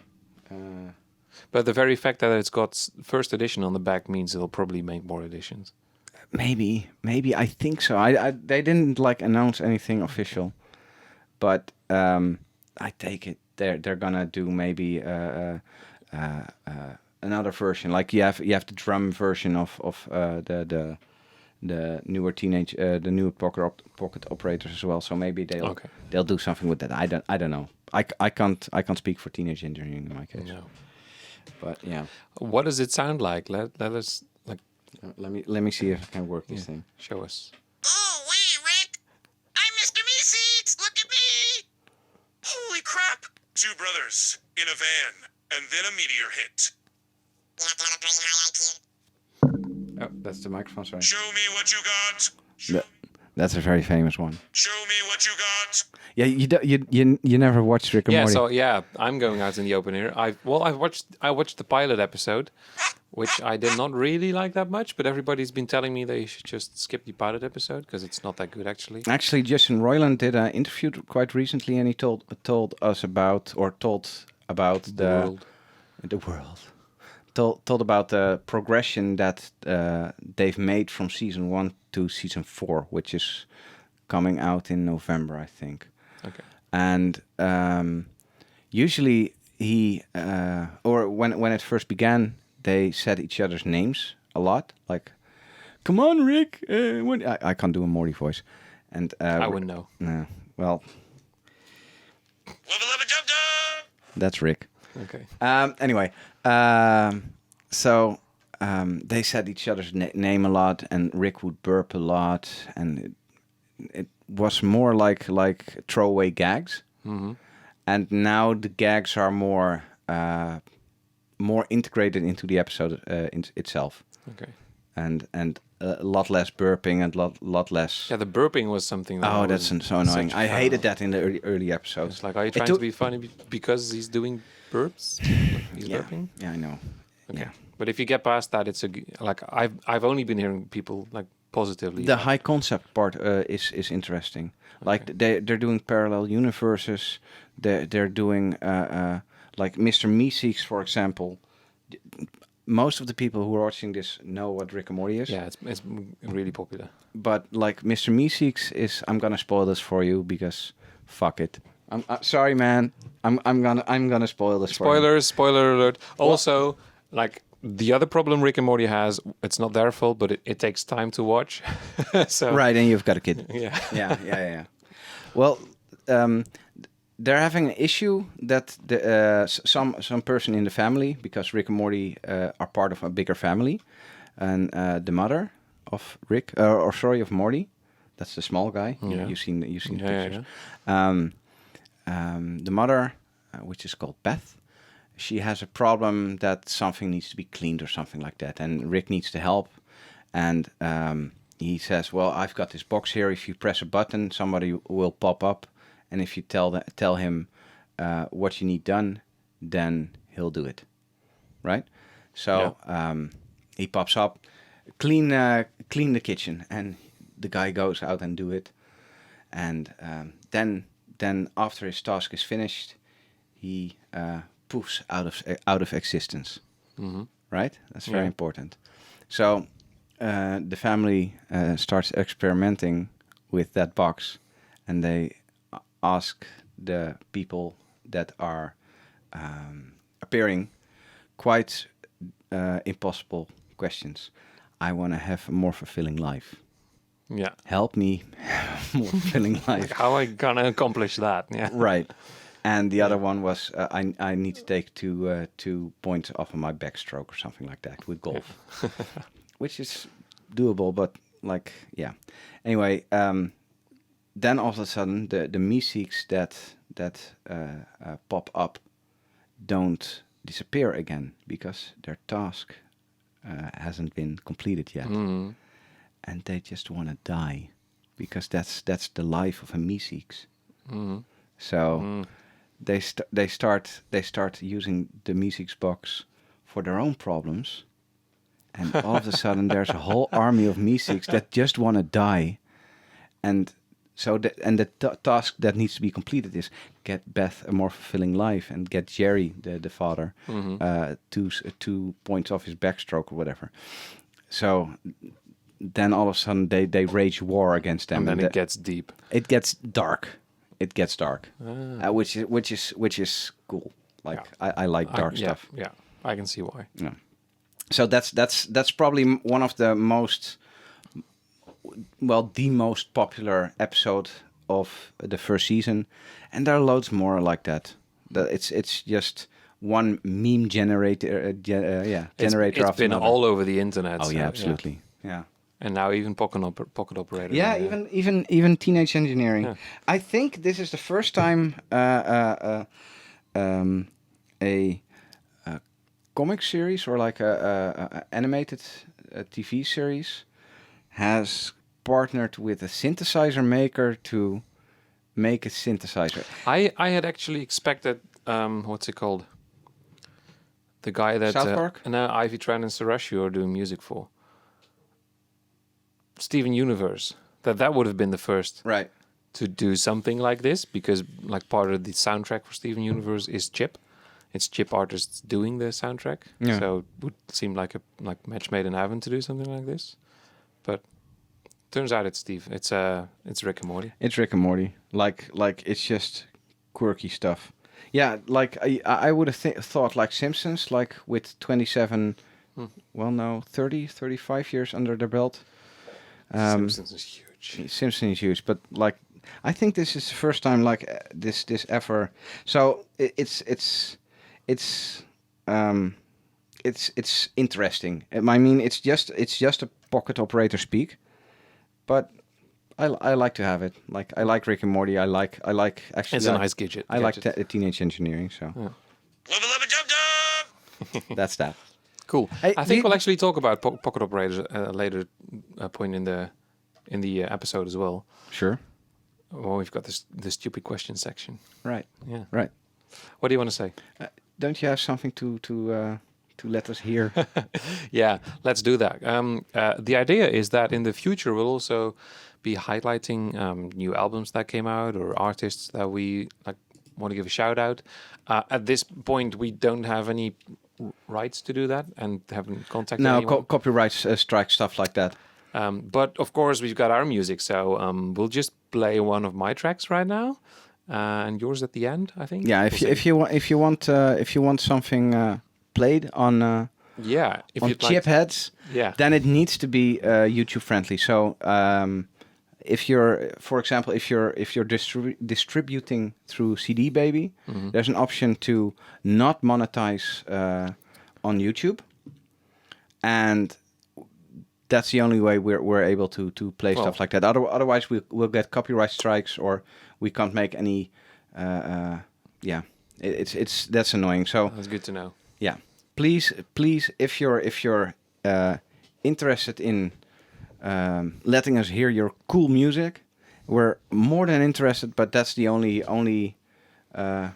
But the very fact that it's got first edition on the back means it'll probably make more editions. Maybe I think so. They didn't like announce anything official, but I take it they're gonna do maybe another version. Like you have the drum version of the newer the new pocket operators as well. So maybe they'll do something with that. I don't know. I can't speak for Teenage Engineering in my case. No. But yeah, What does it sound like? Let us like let me see if I can work this thing. show us. Oh, wait, Rick! I'm Mr. Meeseeks! Look at me! Holy crap! 2 brothers in a van, and then a meteor hit. You have to have a pretty high IQ. Oh, that's the microphone. Sorry. Show me what you got. That's a very famous one. Show me what you got. Yeah, you never watched Rick and Yeah, Morty. so I'm going out in the open here. I watched the pilot episode, which I did not really like that much, but everybody's been telling me they should just skip the pilot episode because it's not that good actually. Actually, Justin Roiland did an interview quite recently, and he told us about world. the world. Told about the progression that they've made from season 1 to season 4, which is coming out in November, I think. Okay. And usually or when it first began, they said each other's names a lot, like, "Come on, Rick." I can't do a Morty voice, and I wouldn't know. No, well, Wubba lubba dub dub! that's Rick. Okay. Anyway, so they said each other's name a lot, and Rick would burp a lot, and it was more like throwaway gags. Mm-hmm. And now the gags are more integrated into the episode itself, Okay. and a lot less burping and lot less. Yeah, the burping was something. That That's so annoying. I hated that in the early episodes. It's like, are you trying to be funny because he's doing burps? He's burping. Yeah, I know. Okay. Yeah. But if you get past that, it's like I've only been hearing people like positively. The high concept part is interesting. Like they're doing parallel universes. They're doing like Mr. Meeseeks, for example. Most of the people who are watching this know what Rick and Morty is. Yeah, it's really popular. But like Mr. Meeseeks is, I'm gonna spoil this for you because fuck it. I'm sorry, man. I'm gonna spoil this. Spoiler alert. Also, like the other problem Rick and Morty has, it's not their fault, but it takes time to watch. So Right, and you've got a kid. Yeah. Yeah. Well, they're having an issue that some person in the family, because Rick and Morty are part of a bigger family, and the mother of Rick, of Morty, that's the small guy. Yeah. You've seen the pictures. Yeah. The mother, which is called Beth, she has a problem that something needs to be cleaned or something like that, and Rick needs to help. And he says, "Well, I've got this box here. If you press a button, somebody will pop up, and if you tell him what you need done, then he'll do it, right? So he pops up, clean the kitchen, and the guy goes out and do it, and then after his task is finished, he poofs out of existence, right? That's very important. So the family starts experimenting with that box, and they ask the people that are appearing quite impossible questions. I want to have a more fulfilling life. Yeah. Help me have a more fulfilling life. Like, how am I gonna accomplish that? Yeah. Right. And the other one was I need to take 2 points off of my backstroke or something like that with golf, which is doable, but like, yeah. Anyway, then all of a sudden the Meeseeks that pop up don't disappear again because their task hasn't been completed yet, and they just want to die because that's the life of a Meeseeks. So they start using the Meeseeks box for their own problems, and all of a sudden there's a whole army of Meeseeks that just want to die, and so the task that needs to be completed is get Beth a more fulfilling life and get Jerry, the father, 2 points off his backstroke or whatever. So then all of a sudden they wage war against them, And then it gets deep. It gets dark. It gets dark, which is cool. Like I like dark stuff. Yeah, I can see why. Yeah. So that's probably one of the most, well, the most popular episode of the first season, and there are loads more like that. It's just one meme generator. Generator. It's been another. all over the internet. Oh so, yeah, absolutely. Yeah. And now even pocket operator. Yeah, even Teenage Engineering. Yeah. I think this is the first time a comic series or like a animated TV series has partnered with a synthesizer maker to make a synthesizer. I had actually expected what's it called? The guy that South Park? Ivy Tran and Sarashu are doing music for. Steven Universe. That would have been the first Right. to do something like this, because like part of the soundtrack for Steven Universe is Chip. It's Chip artists doing the soundtrack. Yeah. So it would seem like a match made in heaven to do something like this. But turns out it's Steve. It's Rick and Morty. It's Rick and Morty. Like it's just quirky stuff. Yeah, like I would have thought like Simpsons, like with 27, 30, 35 years under their belt. Simpsons is huge. Simpsons is huge, but like I think this is the first time like this ever. So it's interesting. I mean, it's just a pocket operator speak, but I like to have it. Like I like Rick and Morty. I like actually. It's a nice gadget. I like Teenage Engineering. So Lubba lubba dub dub! that's that. Cool. Hey, I think we'll actually talk about pocket operators later point in the episode as well. Sure. Well, we've got the stupid question section. Right. Yeah. Right. What do you want to say? Don't you have something to let us hear? Yeah, let's do that. The idea is that in the future we'll also be highlighting new albums that came out or artists that we like want to give a shout out. At this point, we don't have any rights to do that and haven't contacted anyone. Copyrights strike, stuff like that. But of course, we've got our music, so we'll just play one of my tracks right now, and yours at the end, I think. Yeah, if you want something played on on Chipheads, then it needs to be YouTube friendly. So if you're, for example, if you're distributing through CD Baby, there's an option to not monetize on YouTube, and that's the only way we're able to play stuff like that. Otherwise, we'll get copyright strikes, or we can't make any. It's that's annoying. So that's good to know. Yeah, please, if you're interested in letting us hear your cool music, we're more than interested. But that's the only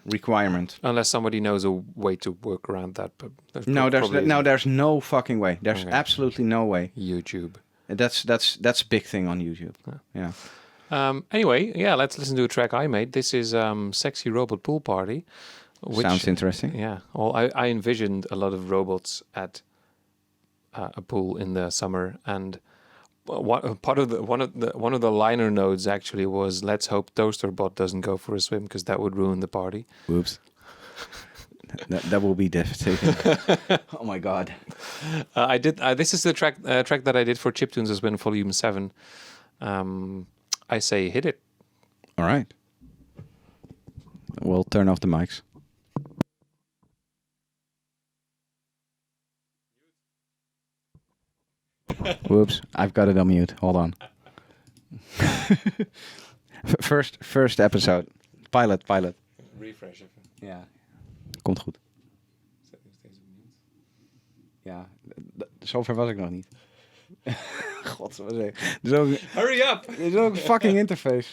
requirement. Unless somebody knows a way to work around that, but There's no fucking way. There's absolutely no way. YouTube. That's a big thing on YouTube. Yeah. Anyway, let's listen to a track I made. This is "Sexy Robot Pool Party." Sounds interesting. Yeah. Well, I envisioned a lot of robots at a pool in the summer, and one of the liner notes actually was, "Let's hope Toasterbot doesn't go for a swim because that would ruin the party." Whoops. that will be devastating. Oh my god. I did. This is the track that I did for Chiptunes as well, Volume 7. I say hit it. All right. We'll turn off the mics. Whoops, I've got it on mute. Hold on. First episode. Pilot. Refresh even. Ja. Komt goed. Ja, zover was ik nog niet. God, wat zeg ik. Hurry up! Er is ook een fucking interface.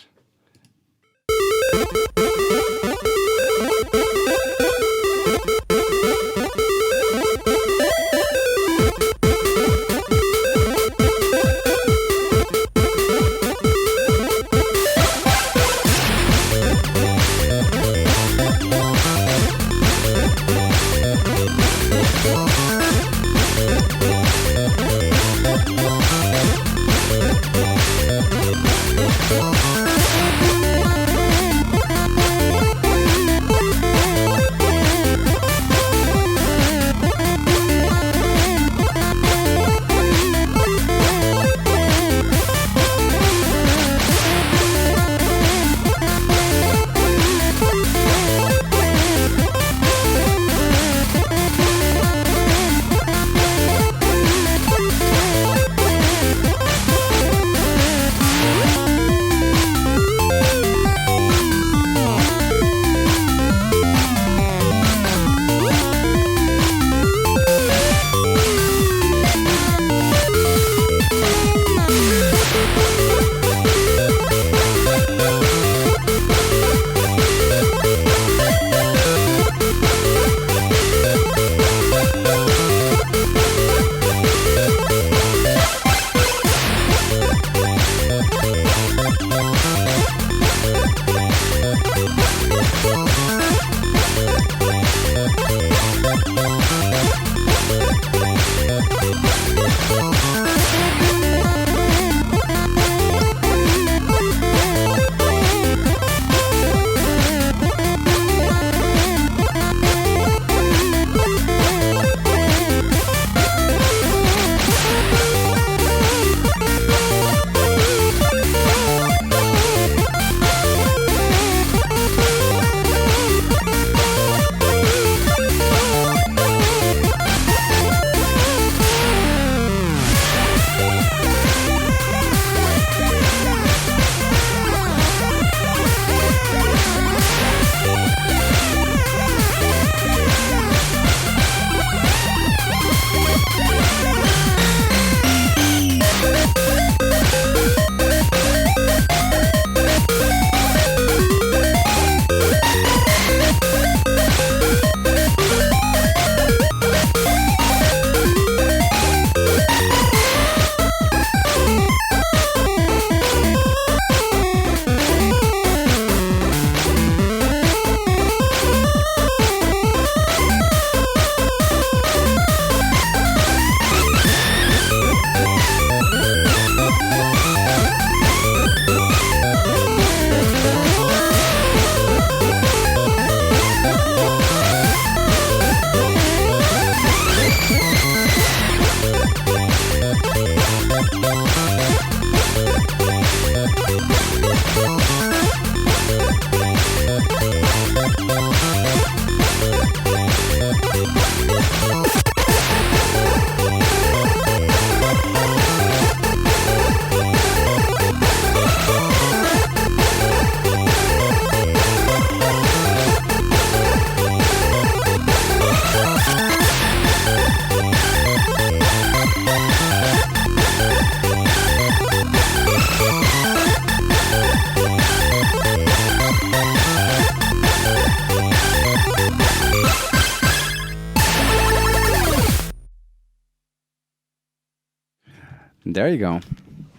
There you go.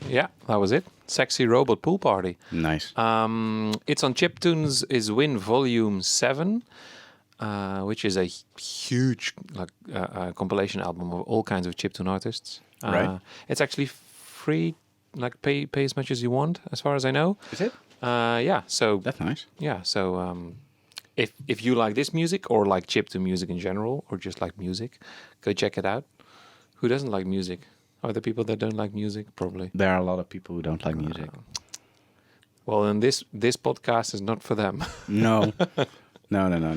Yeah, that was it. Sexy Robot Pool Party. Nice. It's on Chiptunes is Win Volume 7, which is a huge compilation album of all kinds of chiptune artists. Right. It's actually free, like pay as much as you want, as far as I know. Is it? Yeah, so That's nice. yeah, so if you like this music or like chiptune music in general or just like music, go check it out. Who doesn't like music? Are there people that don't like music? Probably. There are a lot of people who don't like music. Well, then this podcast is not for them. No. No.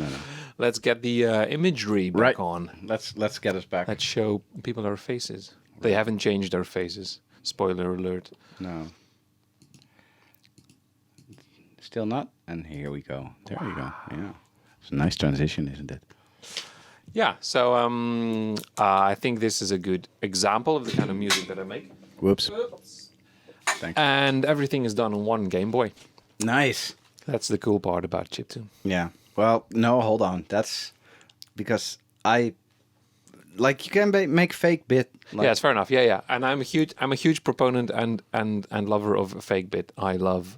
Let's get the imagery back Right. on. Let's get us back. Let's show people our faces. They haven't changed their faces. Spoiler alert. No. Still not. And here we go. There we go. Yeah. It's a nice transition, isn't it? Yeah, so I think this is a good example of the kind of music that I make. Whoops. Thanks. And everything is done on one Game Boy. Nice. That's the cool part about chiptune. Yeah. Well, no, hold on. That's because you can make fake bit. Yeah, it's fair enough. Yeah. And I'm a huge proponent and lover of fake bit. I love.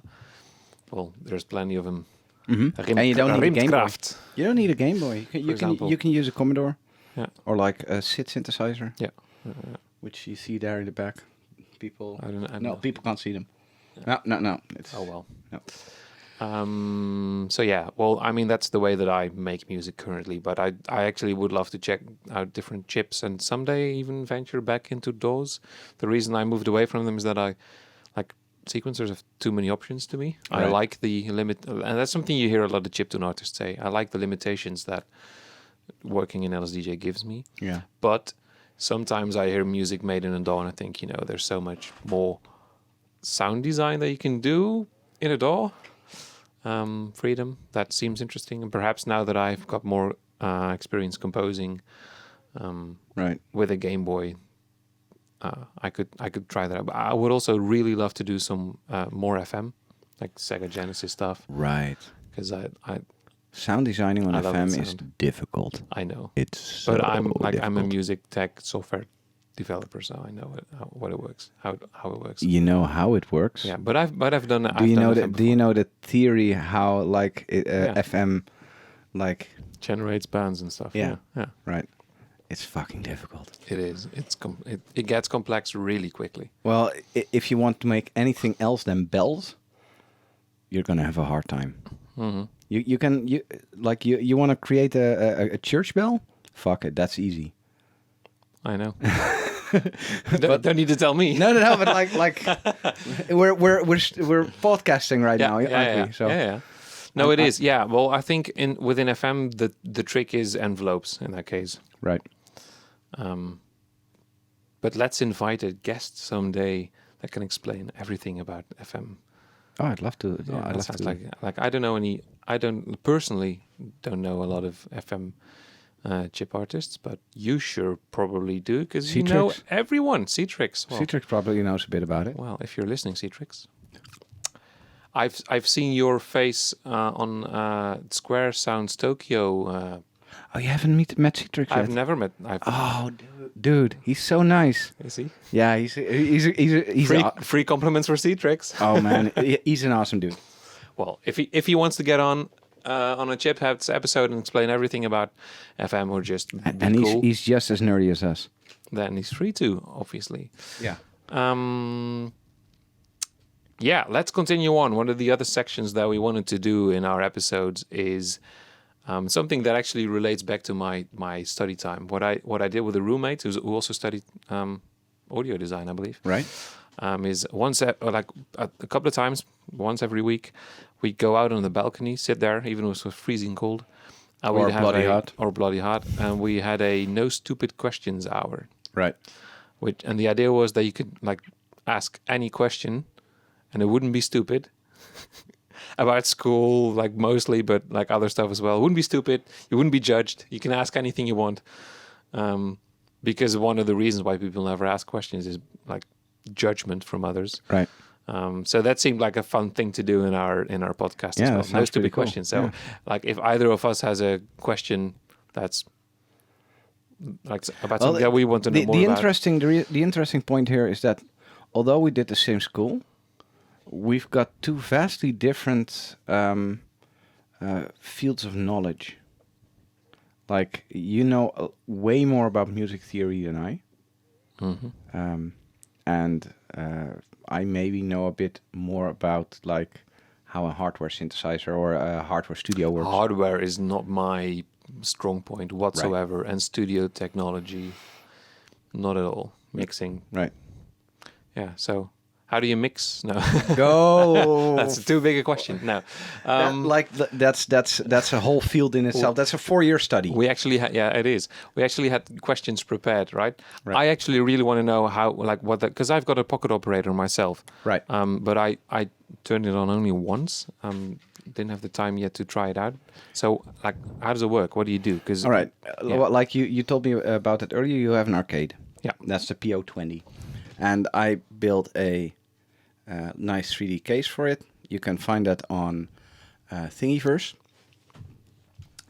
Well, there's plenty of them. Mm-hmm. And you don't need a Game Boy. Rimcraft. You don't need a Game Boy. You can use a Commodore. Yeah. Or like a SID synthesizer. Yeah. Which you see there in the back. People. I don't No, know. people can't see them. No. It's, Oh well. No. So yeah, well, I mean that's the way that I make music currently. But I actually would love to check out different chips and someday even venture back into DAWs. The reason I moved away from them is that I like sequencers have too many options to me. Right. I like the limit, and that's something you hear a lot of chiptune artists say. I like the limitations that working in LSDJ gives me. Yeah. But sometimes I hear music made in a DAW and I think, there's so much more sound design that you can do in a DAW. Freedom, that seems interesting. And perhaps now that I've got more experience composing Right. with a Game Boy, I could try that out. But I would also really love to do some more FM, like Sega Genesis stuff. Right. Because I Sound designing on I love that FM is sound. difficult. I know. It's so But I'm a difficult. music tech software developer, so I know what it works, how it works. You know how it works. Yeah, but I've done. Do you know FM that? Do you know the theory how Yeah. FM, like generates bands and stuff? Yeah. Yeah. right? It's fucking difficult. It is. It gets complex really quickly. Well, if you want to make anything else than bells, you're gonna have a hard time. Mm-hmm. You want to create a church bell? Fuck it, that's easy. I know. don't need to tell me. No, but like we're podcasting right now, aren't we? So Yeah. No, it is. Yeah. Well, I think within FM the trick is envelopes in that case. right. But let's invite a guest someday that can explain everything about FM. Oh, I'd love to. Yeah, I'd that love sounds to. like I don't know any. I don't personally don't know a lot of FM chip artists, but you sure probably do because you know Citrix. everyone. Citrix. Well, Citrix probably knows a bit about it. well, if you're listening, Citrix. I've seen your face on Square Sounds Tokyo. Oh, you haven't met Citrix yet? I've never met. Oh, dude, he's so nice. Is he? Yeah, he's Free compliments for Citrix. oh man, he's an awesome dude. Well, if he wants to get on a Chipheads episode and explain everything about FM or just be And cool, he's just as nerdy as us. then he's free to, obviously. Yeah. Yeah, let's continue on. One of the other sections that we wanted to do in our episodes is something that actually relates back to my study time. What I did with a roommate who also studied audio design, I believe. Right. Is a couple of times, once every week, we'd go out on the balcony, sit there, even if it was freezing cold. Or bloody hot. And we had a no stupid questions hour. Right. And the idea was that you could ask any question, and it wouldn't be stupid. About school, mostly, but other stuff as well. It wouldn't be stupid. You wouldn't be judged. You can ask anything you want. Because one of the reasons why people never ask questions is judgment from others. Right. So that seemed like a fun thing to do in our podcast Yeah, that as well. No sounds stupid pretty cool. questions. So if either of us has a question that's about something that we want to know more the about. interesting point here is that although we did the same school, we've got two vastly different fields of knowledge. Like, you know way more about music theory than I. And I maybe know a bit more about like how a hardware synthesizer or a hardware studio works. Hardware is not my strong point whatsoever, and studio technology, not at all. Mixing, Right. yeah. So, how do you mix? No, Go. that's too big a question. No, That's a whole field in itself. That's a 4-year study. we actually had, yeah, it is. We actually had questions prepared, right? I actually really want to know how, like, what because I've got a pocket operator myself, Right. But I turned it on only once. Didn't have the time yet to try it out. So, like, how does it work? What do you do? Because All right. Like you told me about it earlier, you have an arcade. Yeah. That's the PO20. And I built a nice 3D case for it. You can find that on Thingiverse.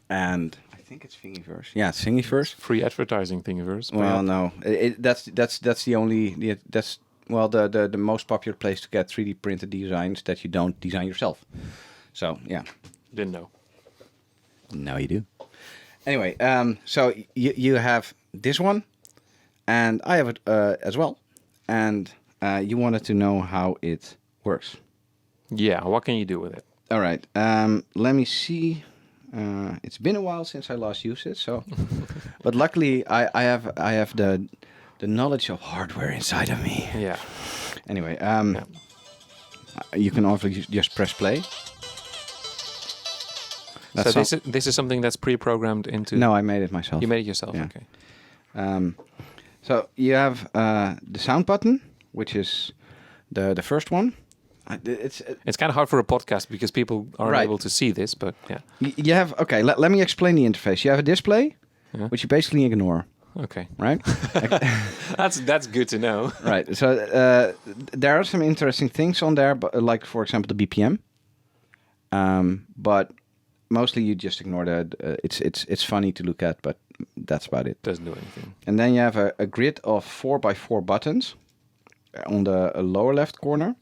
And I think it's Thingiverse. Yeah, it's Thingiverse. free advertising Thingiverse. Well, no. That's the only... That's the most popular place to get 3D printed designs that you don't design yourself. So, yeah. Didn't know. Now you do. Anyway, so you have this one, and I have it as well. And you wanted to know how it works. Yeah, what can you do with it? All right. Let me see. It's been a while since I last used it, so. But luckily, I have the knowledge of hardware inside of me. Yeah. Anyway, you can obviously just press play. So this is something that's pre-programmed into. No, I made it myself. You made it yourself. Yeah. Okay. So you have the sound button, which is the first one. It's kind of hard for a podcast because people aren't able to see this, but yeah. You have let me explain the interface. You have a display, which you basically ignore. Okay. Right. That's good to know. Right. So there are some interesting things on there, but like for example the BPM. But mostly you just ignore that. It's funny to look at, but that's about it. Doesn't do anything. And then you have a grid of 4x4 buttons on the lower left corner.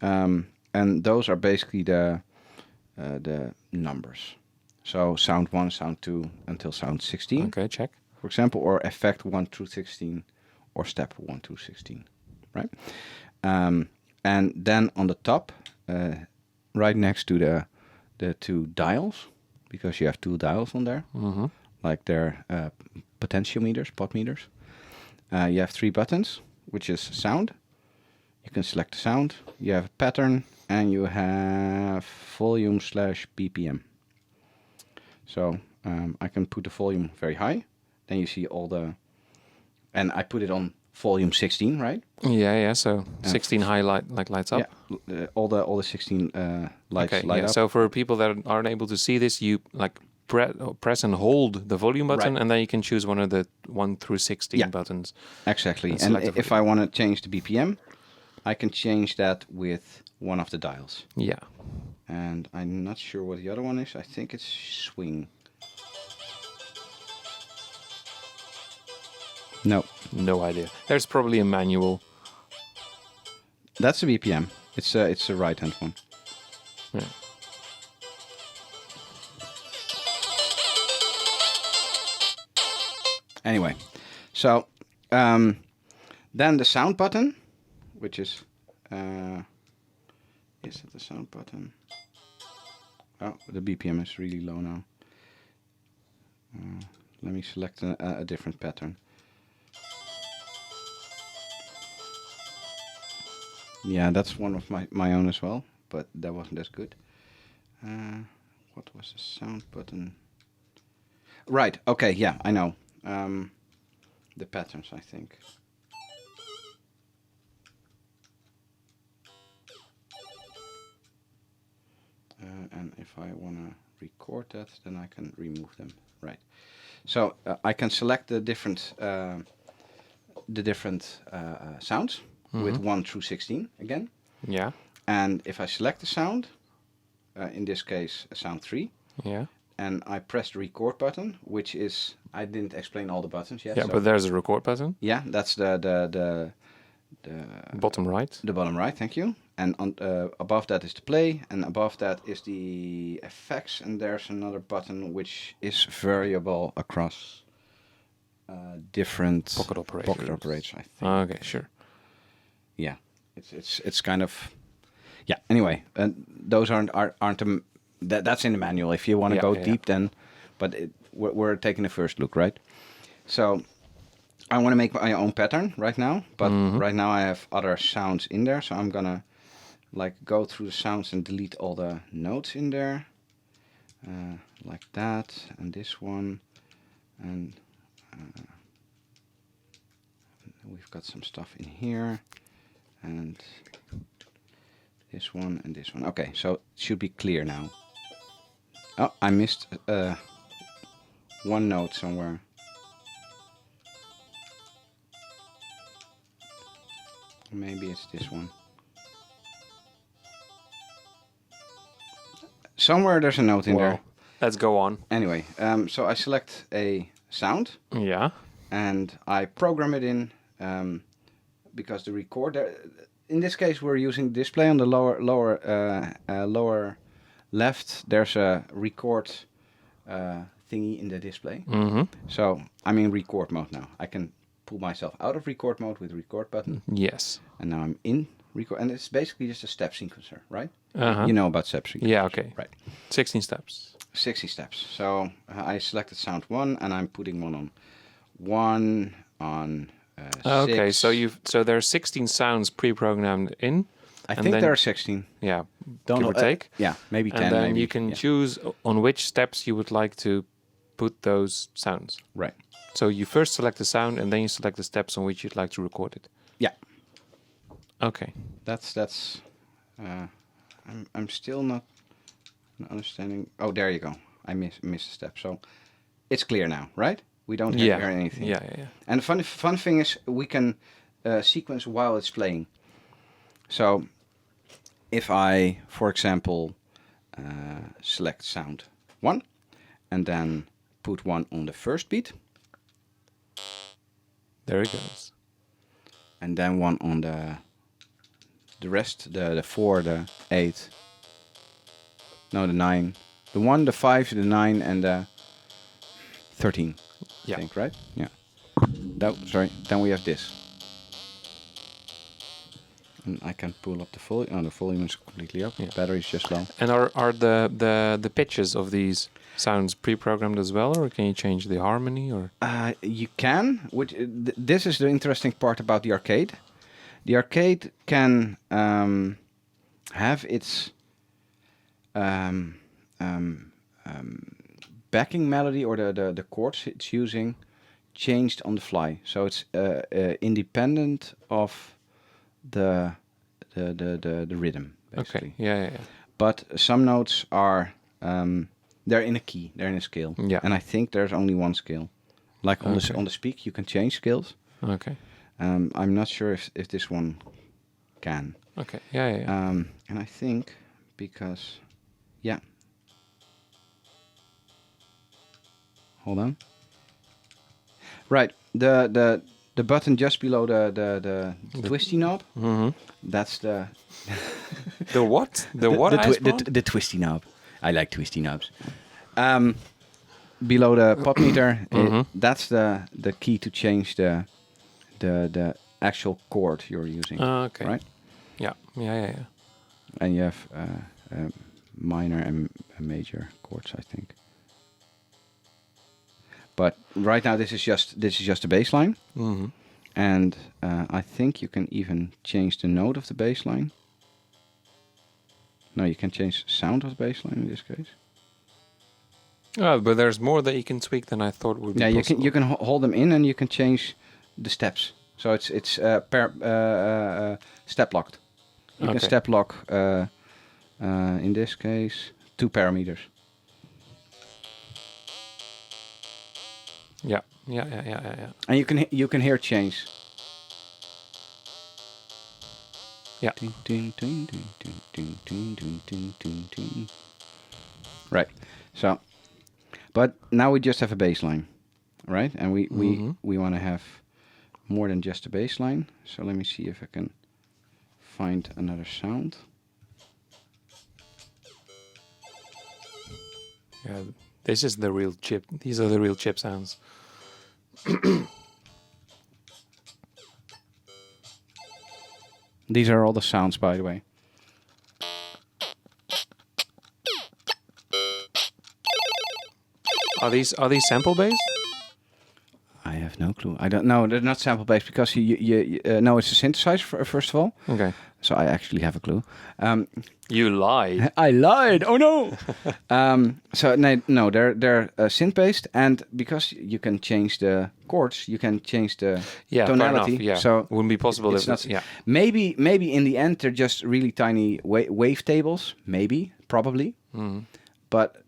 And those are basically the numbers. So sound 1, sound 2 until sound 16. Okay, check. For example, or effect 1 through 16, or step 1 through 16, right? And then on the top, right next to the two dials, because you have two dials on there, like they're potentiometers, pot meters. You have 3 buttons, which is sound. You can select the sound. You have a pattern, and you have volume / BPM. So I can put the volume very high. Then you see all the, and I put it on volume 16, right? Yeah. So 16 highlight lights up. Yeah, all the 16 lights light up. So for people that aren't able to see this, you like press and hold the volume button, and then you can choose one of the 1 through 16 buttons. Exactly. And if I want to change the BPM, I can change that with one of the dials. Yeah. And I'm not sure what the other one is. I think it's swing. No idea. There's probably a manual. That's the BPM. It's a right hand one. Yeah. Anyway, so then the sound button, which is it the sound button? Oh, the BPM is really low now. Let me select a different pattern. Yeah, that's one of my own as well, but that wasn't as good. What was the sound button? Right, okay, yeah, I know. The patterns, I think. And if I want to record that, then I can remove them. Right. So I can select the different sounds with 1 through 16 again. Yeah. And if I select the sound, in this case, sound 3. Yeah. And I press the record button, which is, I didn't explain all the buttons yet. Yeah, so but there's a record button. yeah, that's the Bottom right. the bottom right. Thank you. And on above that is the play, and above that is the effects. And there's another button which is variable across different Pocket operators. Pocket operators, I think. Okay, sure. Yeah, it's kind of yeah. Anyway, those aren't that's in the manual. If you want to go deep, then. But we're taking a first look, right? So I want to make my own pattern right now, but right now I have other sounds in there, so I'm gonna like go through the sounds and delete all the notes in there, like that, and this one, and we've got some stuff in here, and this one and this one. Okay, so it should be clear now. Oh, I missed one note somewhere. Maybe it's this one. Somewhere there's a note in there. Let's go on. Anyway, so I select a sound. Yeah. And I program it in because the recorder. In this case, we're using display on the lower left. There's a record thingy in the display. So I'm in record mode now. I can pull myself out of record mode with the record button. Yes. And now I'm in record, and it's basically just a step sequencer, right? Uh-huh. You know about step sequencers. Yeah. Okay. Right. 16 steps. 60 steps. So I selected sound 1, and I'm putting one on. Okay, 6. so there are 16 sounds pre-programmed in. I think there are 16. Yeah, Don't give or take. Yeah, maybe 10. And then maybe, you can choose on which steps you would like to put those sounds. Right. So you first select the sound, and then you select the steps on which you'd like to record it. Yeah. Okay. That's. I'm still not understanding. Oh, there you go. I missed a step. So it's clear now, right? We don't hear anything. Yeah. And the fun thing is we can sequence while it's playing. So if I, for example, select sound 1 and then put one on the first beat. There it goes. And then one on the rest, the 4, the 8. No, the 9. The 1, the 5, the 9, and the 13. Yeah. I think, right? Yeah. Sorry. Then we have this. And I can pull up the volume. Oh, the volume is completely up. Yeah. The battery is just low. And are the pitches of these sounds pre-programmed as well, or can you change the harmony? Or You can. This is the interesting part about the arcade. The arcade can have its backing melody or the chords it's using changed on the fly. So it's independent of the rhythm, basically. okay. Yeah. But some notes are they're in a key, they're in a scale. Yeah. And I think there's only one scale. Like on the speak, you can change scales. Okay. I'm not sure if this one can. Okay. Yeah. And I think because hold on. Right, the button just below the twisty knob. Mm-hmm. That's the The what? The what? the twisty knob. I like twisty knobs. Below the pop meter, that's the key to change the actual chord you're using. Okay. Right. Yeah. And you have minor and major chords, I think. But right now, this is just the bass line. Mm-hmm. And I think you can even change the note of the bass line. No, you can change the sound of the bass line in this case. Oh, but there's more that you can tweak than I thought would be possible. you can hold them in and you can change the steps. So it's step locked. You can step lock in this case 2 parameters. Yeah. And you can hear change. Yeah. Right. So, but now we just have a bass line, right? And we want to have more than just the bass line. So let me see if I can find another sound. Yeah, this is the real chip. These are the real chip sounds. These are all the sounds, by the way. Are these sample based? I have no clue. I don't know. They're not sample based because no, it's a synthesizer first of all. Okay. So I actually have a clue. You lied. I lied. Oh no. So no, they're synth based, and because you can change the chords, you can change the Yeah, tonality. fair enough. Yeah, So wouldn't be possible it's if not. yeah. Maybe in the end they're just really tiny wave tables. Maybe, probably, but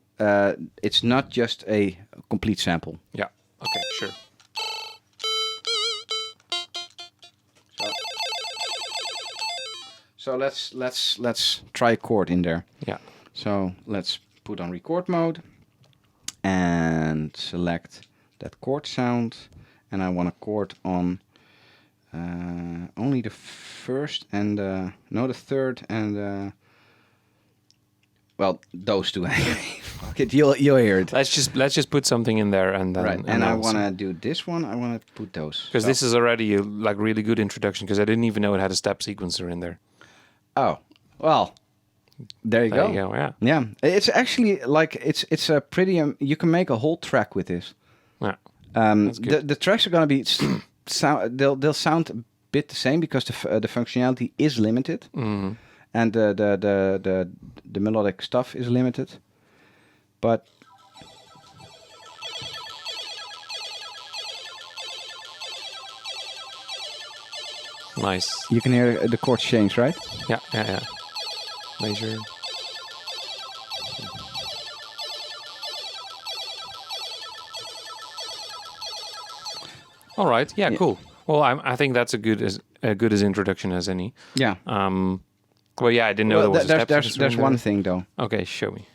it's not just a complete sample. Yeah. Okay. Sure. So let's try a chord in there. Yeah. So let's put on record mode and select that chord sound, and I want a chord on only the first and no, the third and well, those two. Fuck it, you'll hear it. Let's just put something in there and then Right, and I then want to do this one. I want to put those because this is already a like really good introduction because I didn't even know it had a step sequencer in there. Oh, well, there you There go. you go. Yeah. Yeah, it's actually like it's a pretty. You can make a whole track with this. Yeah. That's good. The tracks are gonna be they'll sound a bit the same because the functionality is limited, and the melodic stuff is limited, but. Nice. You can hear the chords change, right? Yeah. Yeah. Yeah. Major. All right. Yeah. Cool. Well, I think that's a good as introduction as any. Yeah. Well, yeah, I didn't know there was a step sequencer there's in one there. thing though. Okay, show me.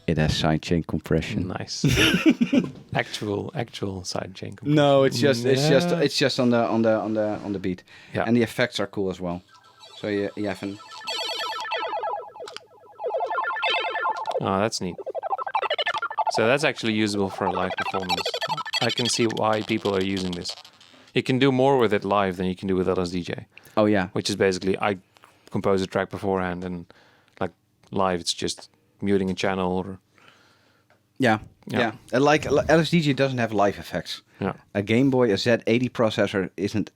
It has sidechain compression. Nice. actual sidechain compression. No, it's just Yeah. on the beat. Yeah. And the effects are cool as well. So you have an Oh, that's neat. So that's actually usable for a live performance. I can see why people are using this. You can do more with it live than you can do with LSDJ, oh yeah. which is basically I compose a track beforehand and like live it's just muting a channel or Yeah. Yeah. Yeah. Like LSDJ doesn't have live effects. yeah, A Game Boy, a Z80 processor isn't.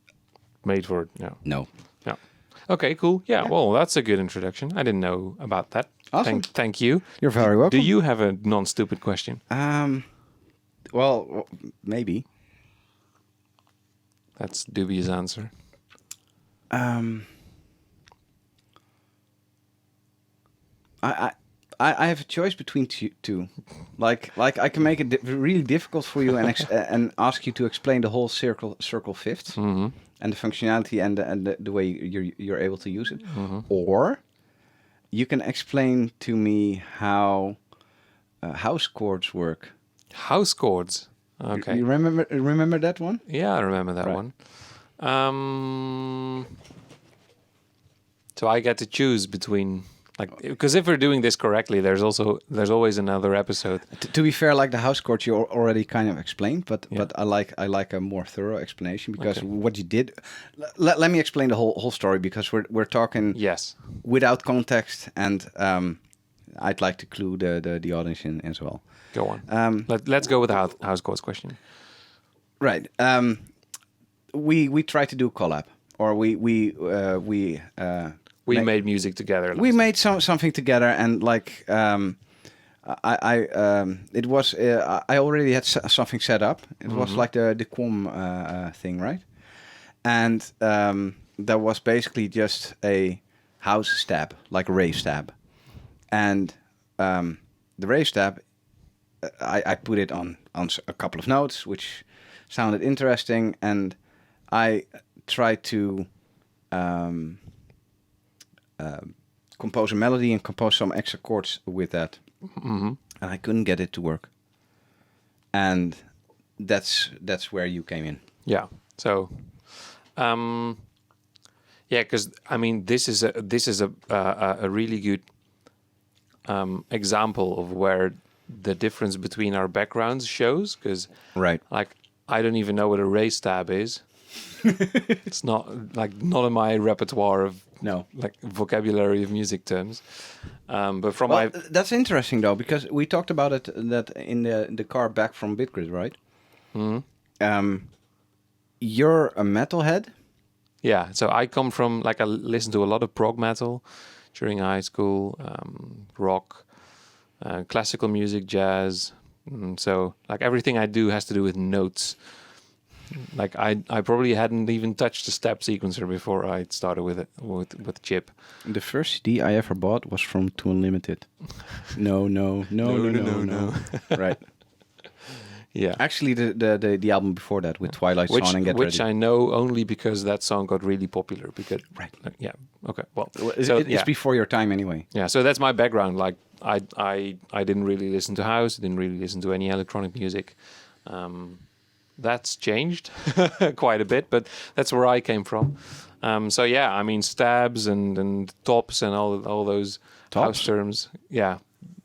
made for it. Yeah. No. Yeah. Okay, cool. Yeah, well, that's a good introduction. I didn't know about that. Awesome. Thank you. You're very welcome. Do you have a non-stupid question? Well, maybe. That's dubious answer. I have a choice between two. Like I can make it really difficult for you and and ask you to explain the whole circle fifths and the functionality and the way you're able to use it, or you can explain to me how house chords work. House chords. Okay. You remember that one? Yeah, I remember that Right. one. So I get to choose between because if we're doing this correctly, there's always another episode. To be fair, like the house chords, you already kind of explained, but Yeah. but I like a more thorough explanation because Okay. what you did. Let me explain the whole story because we're talking Yes. without context, and I'd like to clue the audience in as well. Go on. Let's go with the house chords question. Right. We try to do a collab, or We made music together. we made something together, and like it was I already had something set up. It was like the Quom thing, right? And there was basically just a house stab, like a rave stab, and the rave stab, I put it on a couple of notes, which sounded interesting, and I tried to compose a melody and compose some extra chords with that. Mm-hmm. And I couldn't get it to work. And that's where you came in. Yeah. So, because I mean, this is a really good example of where the difference between our backgrounds shows. Because Right. like I don't even know what a raised stab is. It's not in my repertoire of No. like vocabulary of music terms. But from Well, my that's interesting though, because we talked about it that in the car back from Bitgrid, right? You're a metalhead. Yeah, so I come from, like, I listened to a lot of prog metal during high school, rock, classical music, jazz. So, like, everything I do has to do with notes. Like, I probably hadn't even touched the step sequencer before I started with it, with Chip. The first CD I ever bought was from Too Unlimited. No. Right. Yeah. Actually, the album before that with Twilight Zone and Get Which Ready. I know only because that song got really popular. Because Right. yeah. Okay. Well, It's before your time anyway. Yeah, so that's my background. Like, I didn't really listen to house, didn't really listen to any electronic music. That's changed quite a bit, but that's where I came from. So yeah, I mean, stabs and tops and all those Tops? house terms. Yeah,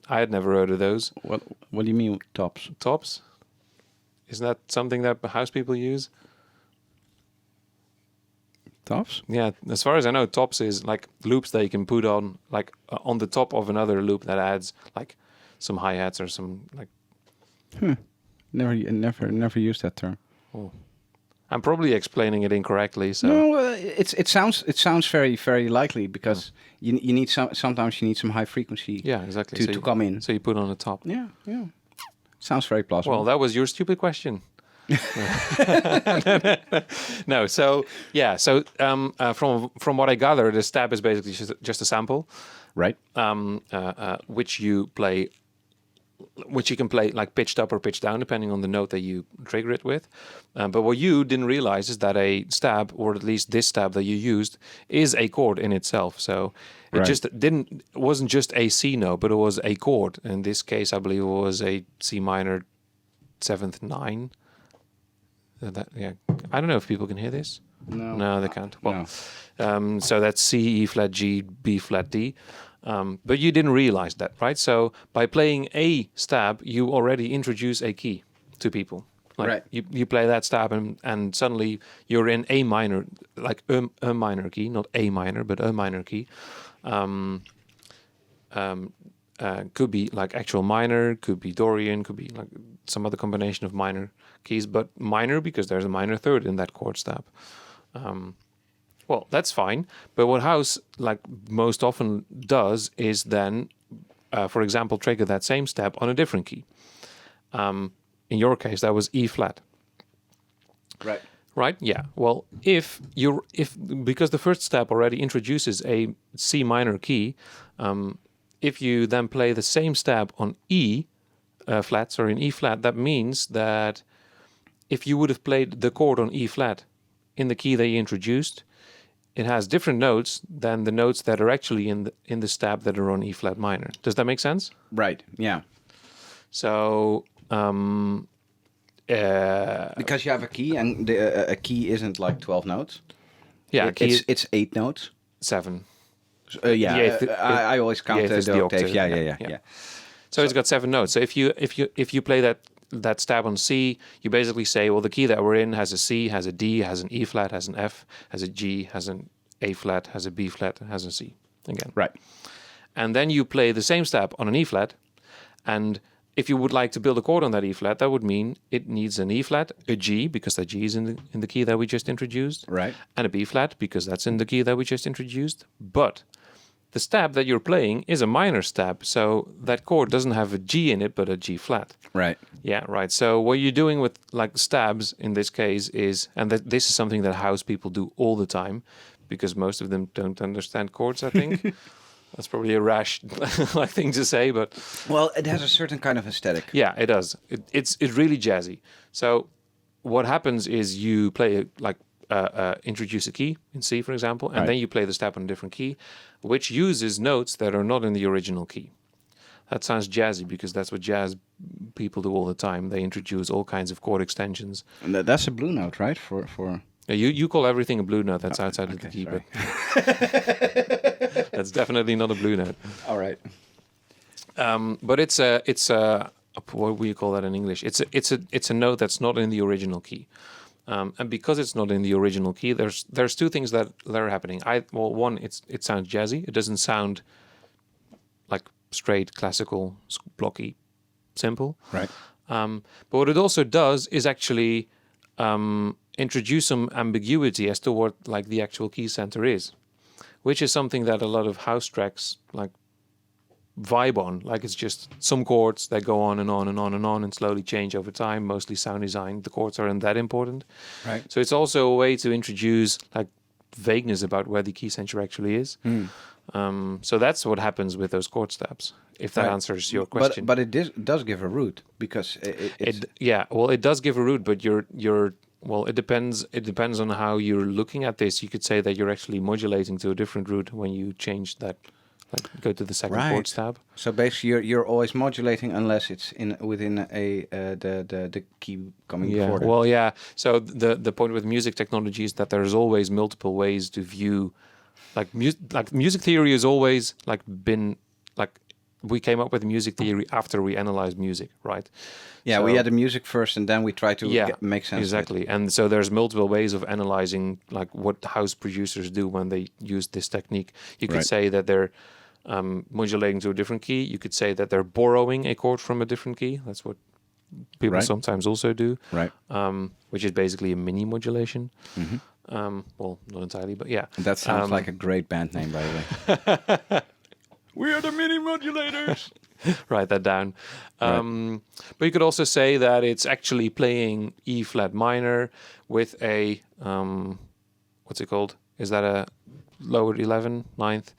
I had never heard of those. What do you mean tops? Tops? Isn't that something that house people use? Tops? Yeah, as far as I know, tops is like loops that you can put on, like on the top of another loop that adds like some hi-hats or some like. Never used that term. Oh. I'm probably explaining it incorrectly. So No, it sounds very likely because you need sometimes you need some high frequency. yeah, exactly. To come in. So you put on the top. Yeah. Sounds very plausible. Well, that was your stupid question. No, so yeah, so from what I gather, the stab is basically just a sample, right. which you can play like pitched up or pitched down depending on the note that you trigger it with. But what you didn't realize is that a stab, or at least this stab that you used, is a chord in itself. So it Right. just wasn't just a C note, but it was a chord. In this case, I believe it was a C minor 7th 9. Yeah, I don't know if people can hear this. No, they can't. Well, so that's C, E flat, G, B flat, D. But you didn't realize that, right? So by playing a stab, you already introduce a key to people. Like Right. You play that stab and suddenly you're in A minor, like a minor key, not A minor, but a minor key. Could be like actual minor, could be Dorian, could be like some other combination of minor keys, but minor because there's a minor third in that chord stab. Well, that's fine. But what house like most often does is then, for example, trigger that same stab on a different key. In your case, that was E flat. Right. Right? Yeah. Well, because the first step already introduces a C minor key, if you then play the same stab on E flats or in E flat, that means that if you would have played the chord on E flat in the key that you introduced, it has different notes than the notes that are actually in the stab that are on E flat minor. Does that make sense? Right. Yeah. So Because you have a key, and a key isn't like 12 notes. yeah, It's 8 notes. 7. Yeah. The eighth- I always count eighth is the the octaves. octave, Yeah. So it's got 7 notes. So if you play that stab on C, you basically say, well, the key that we're in has a C, has a D, has an E flat, has an F, has a G, has an A flat, has a B flat, has a C again. Right. And then you play the same stab on an E flat, and if you would like to build a chord on that E flat, that would mean it needs an E flat, a G, because that G is in the key that we just introduced, Right. and a B flat, because that's in the key that we just introduced. But the stab that you're playing is a minor stab, so that chord doesn't have a G in it, but a G flat. Right. Yeah, right. So what you're doing with like stabs in this case is, and this is something that house people do all the time, because most of them don't understand chords, I think. That's probably a rash like thing to say, but Well, it has a certain kind of aesthetic. yeah, it does. It's really jazzy. So what happens is you play like introduce a key in C, for example, and Right. then you play the step on a different key, which uses notes that are not in the original key. That sounds jazzy because that's what jazz people do all the time. They introduce all kinds of chord extensions. And that's a blue note, right? For You call everything a blue note that's outside of the key, sorry. but that's definitely not a blue note. All right. But it's a what do you call that in English? It's a note that's not in the original key, and because it's not in the original key, there's two things that are happening. One, it sounds jazzy. It doesn't sound like straight classical blocky simple. Right. But what it also does is actually introduce some ambiguity as to what like the actual key center is, which is something that a lot of house tracks like vibe on. Like it's just some chords that go on and on and on and on and slowly change over time, mostly sound design. The chords aren't that important. Right. So it's also a way to introduce like vagueness about where the key center actually is. So that's what happens with those chord steps, if that Right. answers your question. But it does give a root because it's It does give a root, but it depends on how you're looking at this. You could say that you're actually modulating to a different root when you change that, like go to the second chord Right. stab. so basically you're always modulating unless it's within the key coming before that. Well, yeah. So the point with music technology is that there's always multiple ways to view, like music theory has always like been like we came up with music theory after we analyzed music, right? Yeah, So- we had the music first, and then we try to make sense. Of it. exactly. And so there's multiple ways of analyzing like what house producers do when they use this technique. You could Right. say that they're modulating to a different key. You could say that they're borrowing a chord from a different key. That's what people Right. sometimes also do, Right. which is basically a mini modulation. Mhm. Well, not entirely, but yeah. That sounds like a great band name, by the way. We are the mini modulators. Write that down. But you could also say that it's actually playing E flat minor with a what's it called? Is that a lower 11, ninth,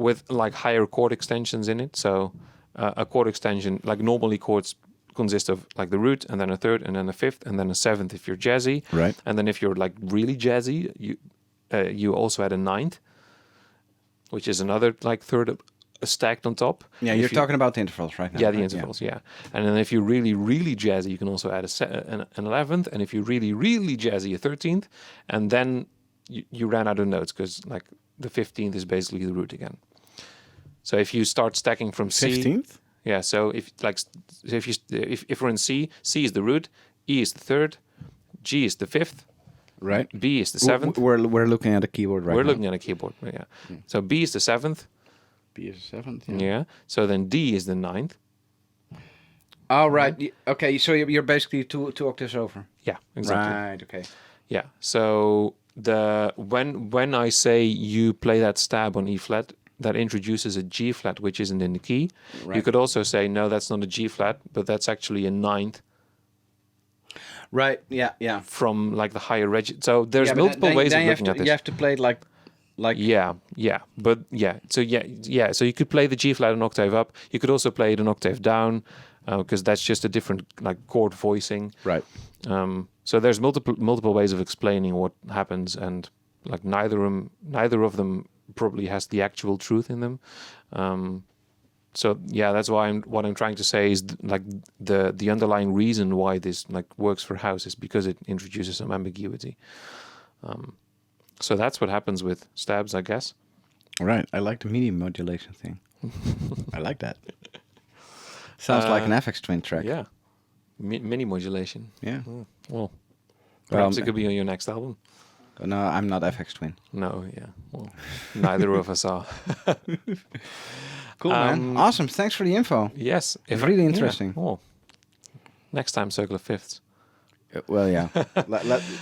with like higher chord extensions in it? So a chord extension, like normally chords consist of like the root and then a third and then a fifth and then a seventh if you're jazzy. Right. And then if you're like really jazzy, you also add a ninth, which is another like third stacked on top. Yeah, If you're you- talking about the intervals right now. yeah, the right? intervals, yeah. And then if you're really, really jazzy, you can also add an 11th. And if you're really, really jazzy, a 13th. And then you ran out of notes because like the 15th is basically the root again. So if you start stacking from C, 15th? yeah. So if we're in C, C is the root, E is the third, G is the fifth, Right. B is the seventh. We're looking at a keyboard right We're now. looking at a keyboard, yeah. So B is the seventh, B is seventh. yeah. So then D is the ninth, Oh, right. Okay, so you're basically two octaves over. yeah, exactly. Right. Okay. Yeah. So when I say you play that stab on E flat, that introduces a G flat which isn't in the key. You Right. could also say no, that's not a G flat, but that's actually a ninth Right. Yeah. Yeah. from like the higher register. So there's Yeah, but multiple then ways of you have looking to, at this. You have to play it like. Yeah, but yeah. So yeah. So you could play the G flat an octave up. You could also play it an octave down, because that's just a different like chord voicing. Right. So there's multiple ways of explaining what happens, and like neither of them probably has the actual truth in them. So yeah, that's why what I'm trying to say is like the underlying reason why this like works for house is because it introduces some ambiguity. So that's what happens with stabs, I guess. Right. I like the medium modulation thing. I like that. Sounds like an FX Twin track. Yeah, mini modulation. Yeah. Well, perhaps it Well, could be on your next album. No, I'm not FX Twin. No, yeah. Well, neither of us are. Cool, man. Awesome. Thanks for the info. Yes, Really interesting. Yeah. Well, next time, circle of fifths. Well, yeah.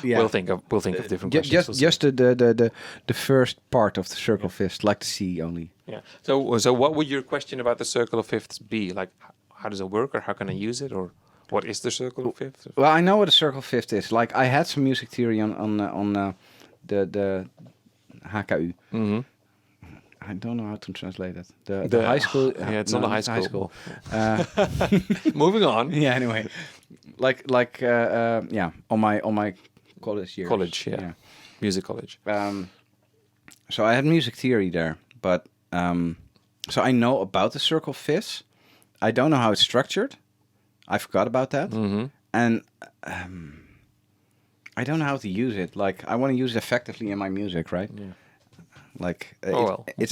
Yeah. We'll think of different questions. Just the first part of the circle fist, like the C only. Yeah. So what would your question about the circle of fifths be? Like, how does it work, or how can I use it, or what is the circle of fifths? Well, I know what a circle fifth is. Like I had some music theory on the HKU. Mm-hmm. I don't know how to translate it. The high school. Yeah, it's not a high school. Uh, Moving on. yeah. Anyway, like yeah, on my college years. College, yeah. Music college. So I had music theory there, but so I know about the circle fizz. I don't know how it's structured. I forgot about that, and I don't know how to use it. Like I want to use it effectively in my music, right? Yeah. Like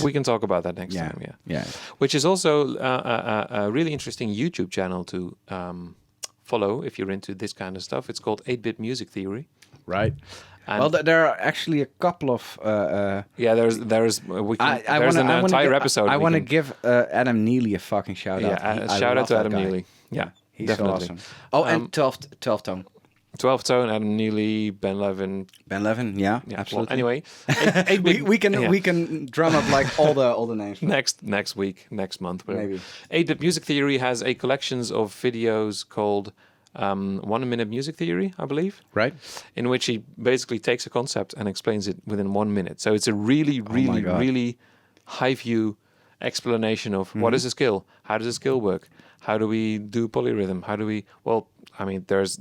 We can talk about that next time. Yeah. Which is also a really interesting YouTube channel to follow if you're into this kind of stuff. It's called 8-Bit Music Theory. Right. And Well, there are actually a couple of. there's an entire episode. I want to give Adam Neely a fucking shout out. Shout out to Adam guy. Neely. Yeah, he's definitely. so awesome. Oh, and 12 tone. 12 tone, Adam Neely, Ben Levin. Ben Levin, yeah, Yeah, absolutely. Well, anyway, 8-bit, we can drum up like all the names. next week, next month, whatever. Maybe. 8-Bit Music Theory has a collections of videos called 1 Minute Music Theory, I believe. Right. In which he basically takes a concept and explains it within 1 minute. So it's a really high view explanation of what is a skill, how does a skill work, how do we do polyrhythm, how do we? Well, I mean, there's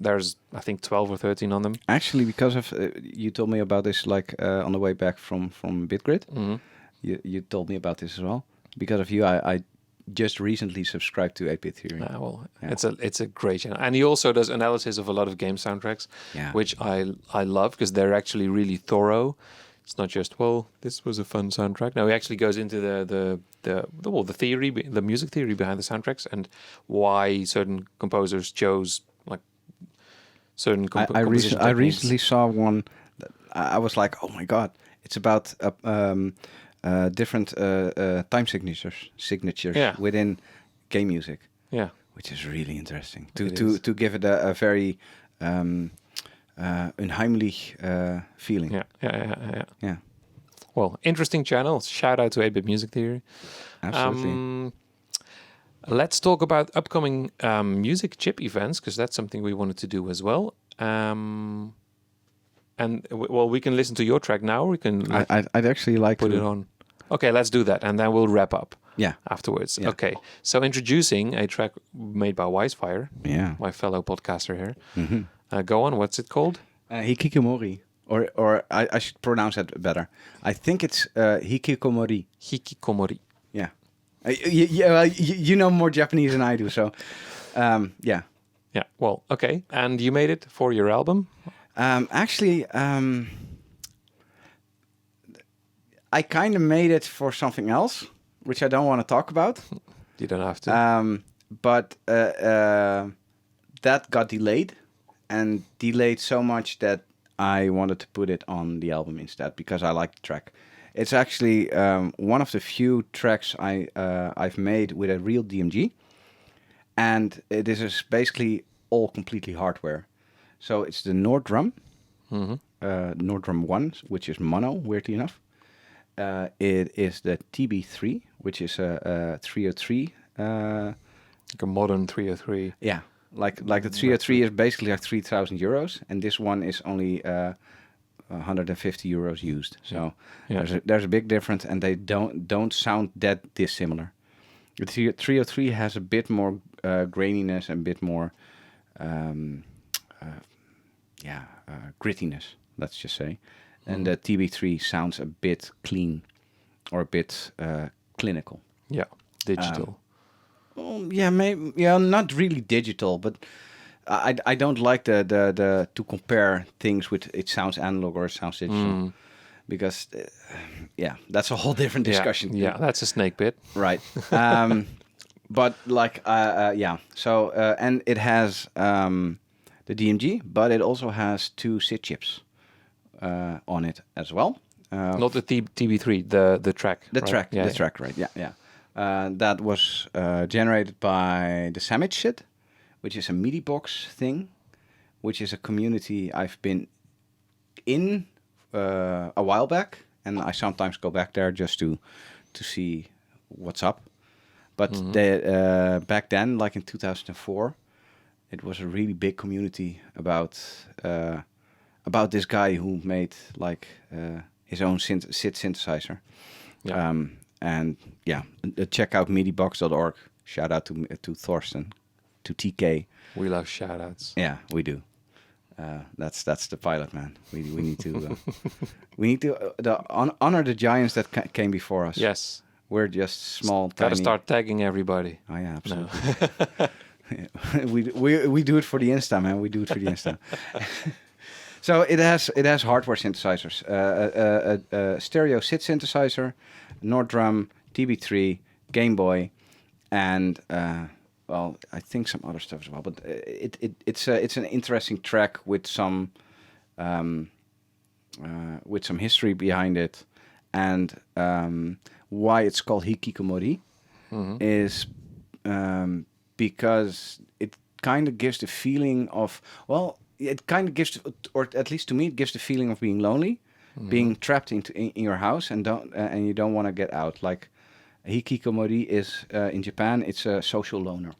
I think 12 or 13 on them. Actually, because of you told me about this like on the way back from BitGrid. You told me about this as well. Because of you, I just recently subscribed to 8-Bit Theory. It's a great channel, and he also does analysis of a lot of game soundtracks, which I love because they're actually really thorough. It's not just this was a fun soundtrack. No, he actually goes into the theory, the music theory behind the soundtracks, and why certain composers chose like certain. I recently saw one. That I was like, oh my god! It's about different time signatures within game music. Yeah, which is really interesting to give it a very unheimlich feeling. Yeah. Well, interesting channel. Shout out to 8-Bit Music Theory. Absolutely. Let's talk about upcoming music chip events, because that's something we wanted to do as well. We can listen to your track now. We can. I'd actually like put to it on. Okay, let's do that, and then we'll wrap up. Yeah. Afterwards. Yeah. Okay. So introducing a track made by Wisefire. Yeah. My fellow podcaster here. Go on. What's it called? Hikikomori. Or I should pronounce it better. I think it's Hikikomori. Hikikomori. Yeah. You know more Japanese than I do, so yeah. Yeah. Well, okay. And you made it for your album? Actually, I kind of made it for something else, which I don't want to talk about. You don't have to. But that got delayed, and delayed so much that I wanted to put it on the album instead because I like the track. It's actually one of the few tracks I've made with a real DMG, and this is basically all completely hardware. So it's the Nord Drum, Nord Drum 1, which is mono, weirdly enough. It is the TB3, which is a 303. Like a modern 303. Yeah, like the 303 is basically like 3,000 euros, and this one is only 150 euros used. So there's a big difference, and they don't sound that dissimilar. The 303 has a bit more graininess and a bit more grittiness, let's just say. And the TB3 sounds a bit clean or a bit clinical. Yeah, digital. Not really digital, but I don't like the to compare things with it sounds analog or it sounds digital, because that's a whole different discussion. Yeah, that's a snake bit. Right. But like so and it has the DMG, but it also has 2 SID chips on it as well. Not the TB3, the track. The right? track, right? Yeah. That was generated by the Sandwich SID, which is a MIDI box thing, which is a community I've been in a while back, and I sometimes go back there just to see what's up. But back then, like in 2004, it was a really big community about this guy who made like his own SID synthesizer. Yeah. And check out midibox.org. Shout out to Thorsten, to TK. We love shout outs. Yeah, we do. That's the pilot, man. We need to honor the giants that came before us. Yes. We're just small, Got to tiny. start tagging everybody. Oh yeah, No. absolutely. we do it for the Insta, man. We do it for the Insta. So it has hardware synthesizers, a stereo SID synthesizer, Nord Drum, TB3, Game Boy, and well, I think some other stuff as well. But it's an interesting track with some history behind it, and why it's called Hikikomori is because it kind of gives the feeling of, well, it kind of gives, or at least to me, it gives the feeling of being lonely, being trapped in your house and you don't want to get out. Like hikikomori is in Japan, it's a social loner.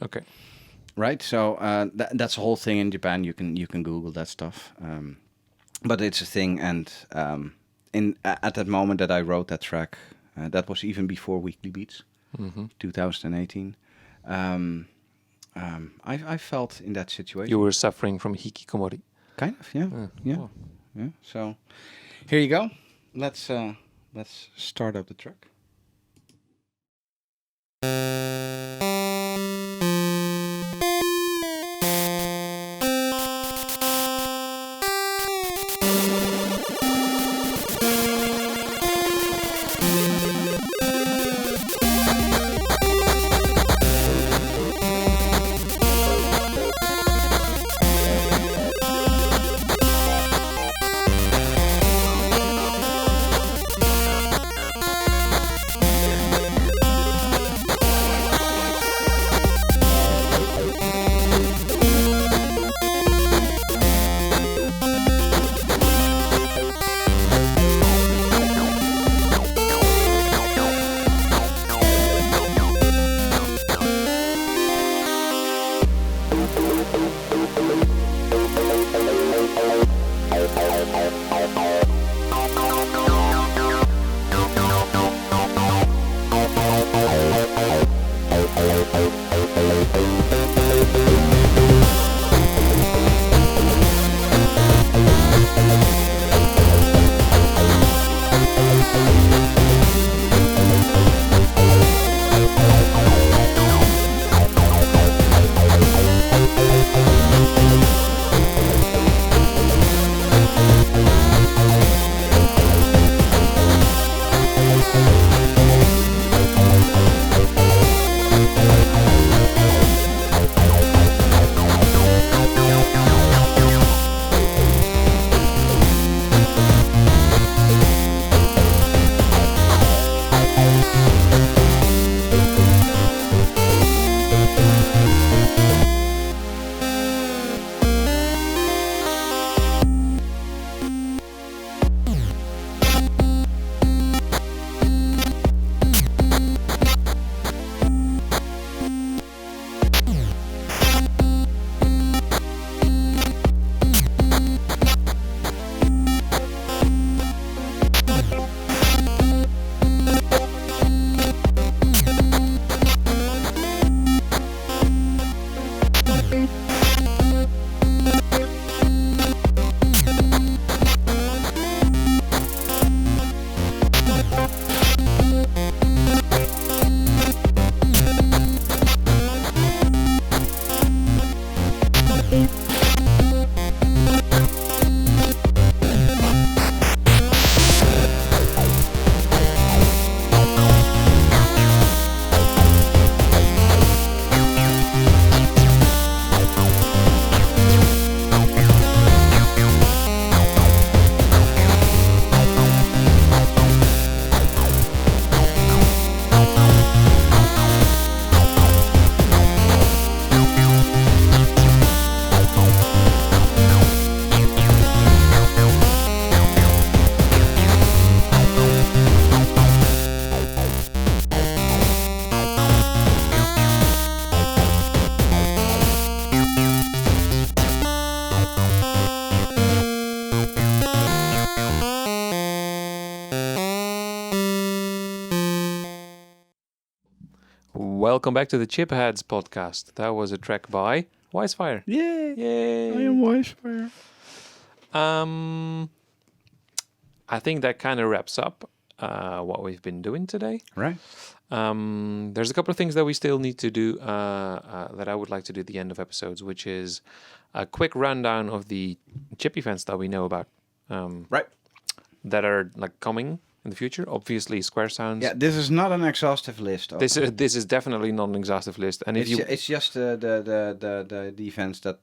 Okay. Right. So that's a whole thing in Japan. You can Google that stuff. But it's a thing, and at that moment that I wrote that track, that was even before Weekly Beats, 2018. I felt in that situation. You were suffering from hikikomori. Kind of, yeah, yeah, Oh. yeah. So here you go. Let's start up the track. Welcome back to the Chipheads podcast. That was a track by Wisefire. Yay! Yay! I am Wisefire. I think that kind of wraps up what we've been doing today. Right. There's a couple of things that we still need to do that I would like to do at the end of episodes, which is a quick rundown of the chip events that we know about. Right. That are like coming in the future. Obviously, Square Sounds. Yeah, this is not an exhaustive list. Of, This is definitely not an exhaustive list. And if it's just the events that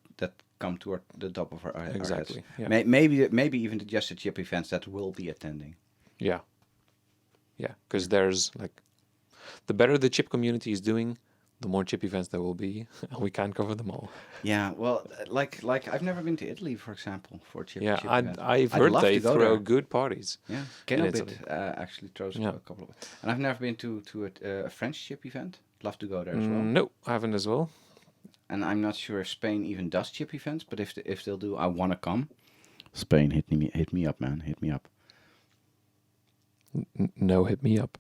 come to the top of our heads. Exactly, yeah. Maybe even just the chip events that will be attending. Yeah, because there's like the better the chip community is doing, the more chip events there will be. We can't cover them all. Yeah, well, like I've never been to Italy, for example, for chip. Yeah, chip event. I've I'd heard love they to go throw there. good parties. Yeah, in Kenobit Italy. actually throws Yeah. a couple of. And I've never been to a French chip event. Love to go there as well. No, I haven't as well. And I'm not sure if Spain even does chip events, but if they'll do, I want to come. Spain, hit me up, man, hit me up. No, hit me up.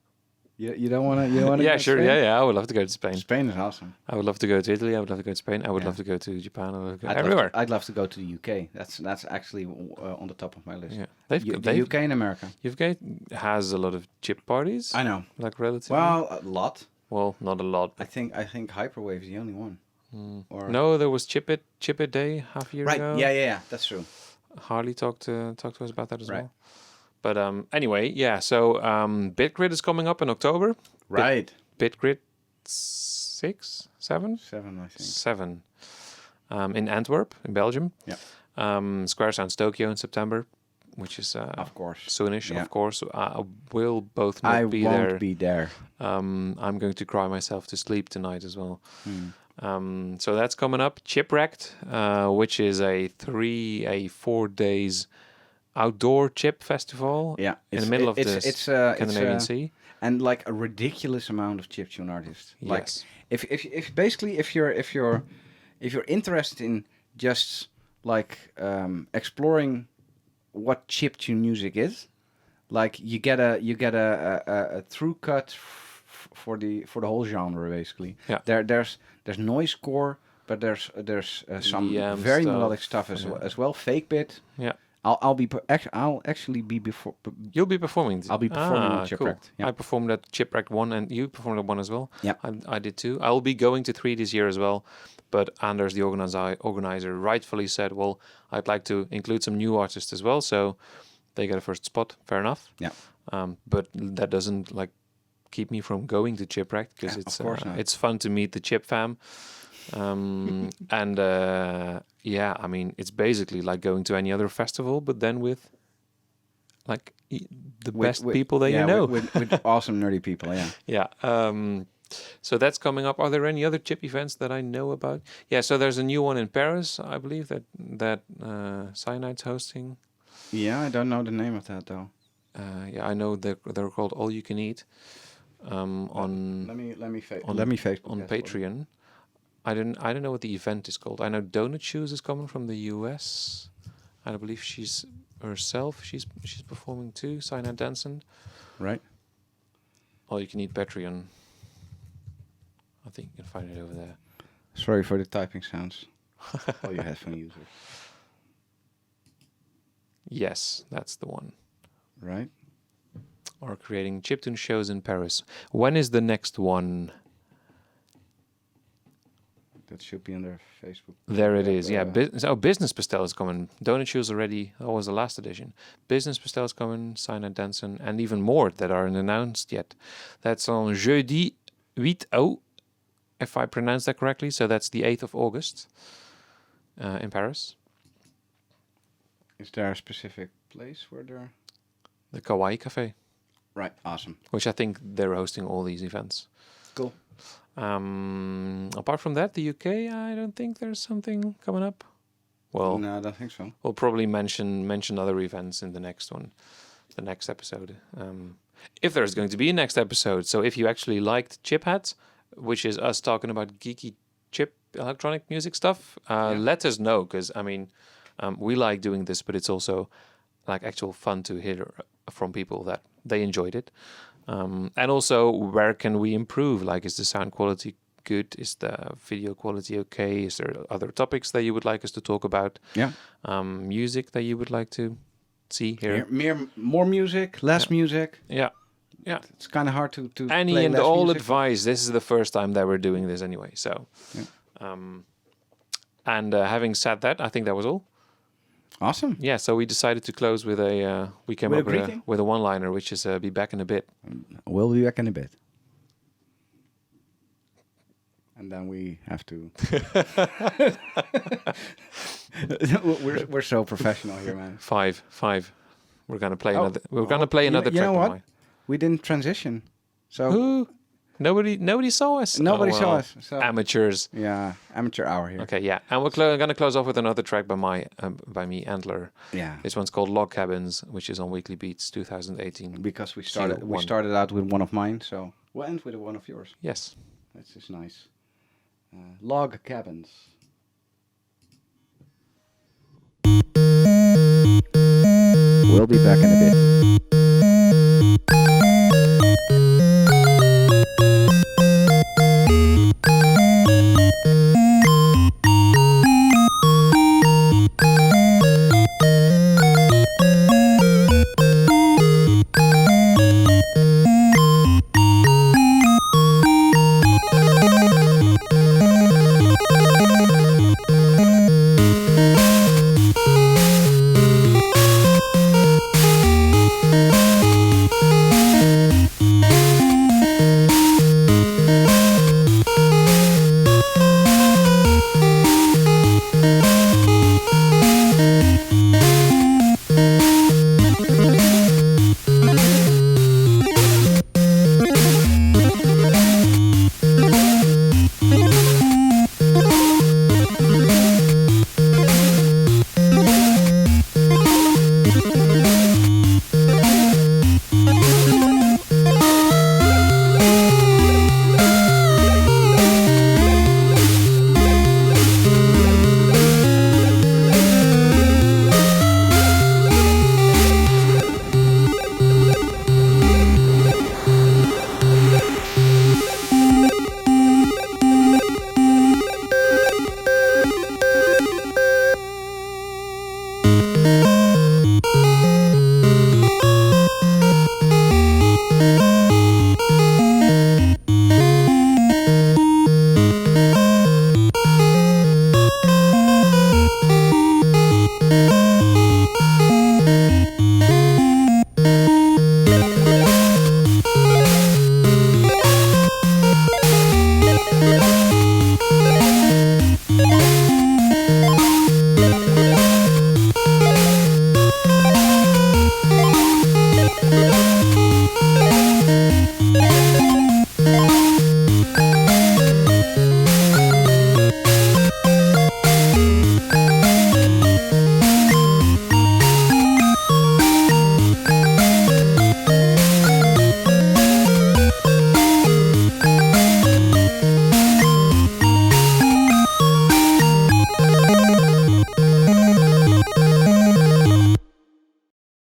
You don't want to. You want to? Yeah, sure. Yeah. I would love to go to Spain. Spain is awesome. I would love to go to Italy. I would love to go to Spain. I would Yeah. love to go to Japan. I would love to go I'd everywhere. I'd love to go to the UK. That's actually on the top of my list. Yeah, The UK and America. UK has a lot of chip parties. I know. Like relatively. Well, a lot. Well, not a lot. I think Hyperwave is the only one. Or No, there was Chip It Day half a year right. ago. Yeah. That's true. Harley talked to us about that as Right. well. But anyway, yeah. So BitGrid is coming up in October. Right. BitGrid 6, 7, 7, I think. 7, in Antwerp, in Belgium. Yeah. Square Sounds Tokyo in September, which is Of course. soonish. Yeah. Of course, we'll both not I be won't there. be there. I'm going to cry myself to sleep tonight as well. Hmm. So that's coming up. Chipwrecked, which is a 4 days outdoor chip festival. Yeah. in the middle of the Scandinavian it's, Sea. and like a ridiculous amount of chiptune artists. Like Yes. if basically if you're interested in just like exploring what chiptune music is, like you get a through cut for the whole genre basically. Yeah. There's noisecore, but there's some EDM very stuff, melodic stuff as well. Fake bit. Yeah. I'll actually be before. You'll be performing. I'll be performing on Cool. Chipwrecked. Yeah. I performed at Chipwrecked 1 and you performed at 1 as well. Yeah. I did too. I'll be going to 3 this year as well. But Anders, the organizer, rightfully said, well, I'd like to include some new artists as well. So they get a first spot. Fair enough. Yeah. But that doesn't like keep me from going to Chipwrecked because Yeah, it's of course not. it's fun to meet the Chip fam. And yeah, I mean, it's basically like going to any other festival, but then with like the best people that you know. with awesome nerdy people. Yeah. Yeah. So that's coming up. Are there any other chip events that I know about? Yeah. So there's a new one in Paris, I believe that Cyanide's hosting. Yeah, I don't know the name of that though. Yeah, I know they're called All You Can Eat. On Let me Facebook on that for you. Patreon. I don't know what the event is called. I know Donut Shoes is coming from the US. I believe she's herself. She's performing too. Cyanide Danson. Right. All You Can Eat Patreon. I think you can find it over there. Sorry for the typing sounds. All you headphone users. Yes, that's the one. Right. Are creating chiptune shows in Paris. When is the next one? That should be on their Facebook. There it is. Yeah. Uh, Business Pastel is coming. Donut Shoes already. That was the last edition. Business Pastel is coming. Cyanide Danson, and even more that aren't announced yet. That's on jeudi 8 août, if I pronounce that correctly. So that's the 8th of August in Paris. Is there a specific place where they're? The Kawaii Cafe, Right. Awesome. which I think they're hosting all these events. Cool. Apart from that, the UK, I don't think there's something coming up. Well, No, I don't think so. we'll probably mention other events in the next one, the next episode. If there's going to be a next episode. So if you actually liked Chipheads, which is us talking about geeky chip electronic music stuff, let us know, because I mean, we like doing this, but it's also like actual fun to hear from people that they enjoyed it. And also, where can we improve? Like, is the sound quality good? Is the video quality okay? Is there other topics that you would like us to talk about? Yeah. Music that you would like to see here? More music, less music. Yeah. Yeah. It's kind of hard to Any play and less all music. advice. This is the first time that we're doing this anyway. So, and having said that, I think that was all. Awesome. Yeah. So we decided to close with a. We came With up a greeting? with a one-liner, which is "Be back in a bit." We'll be back in a bit. And then we have to. we're so professional here, man. 5. We're gonna play Oh, another. We're gonna play another you track. know of what? mine. We didn't transition, so Who? Nobody saw us. Nobody saw well, us, so- Amateurs. yeah, amateur hour here. Okay, yeah, and we're gonna close off with another track by me, Antler. Yeah, This one's called Log Cabins, which is on Weekly Beats 2018. because we One. started out with one of mine, so we'll end with one of yours. Yes. That's just nice. Log cabins. We'll be back in a bit.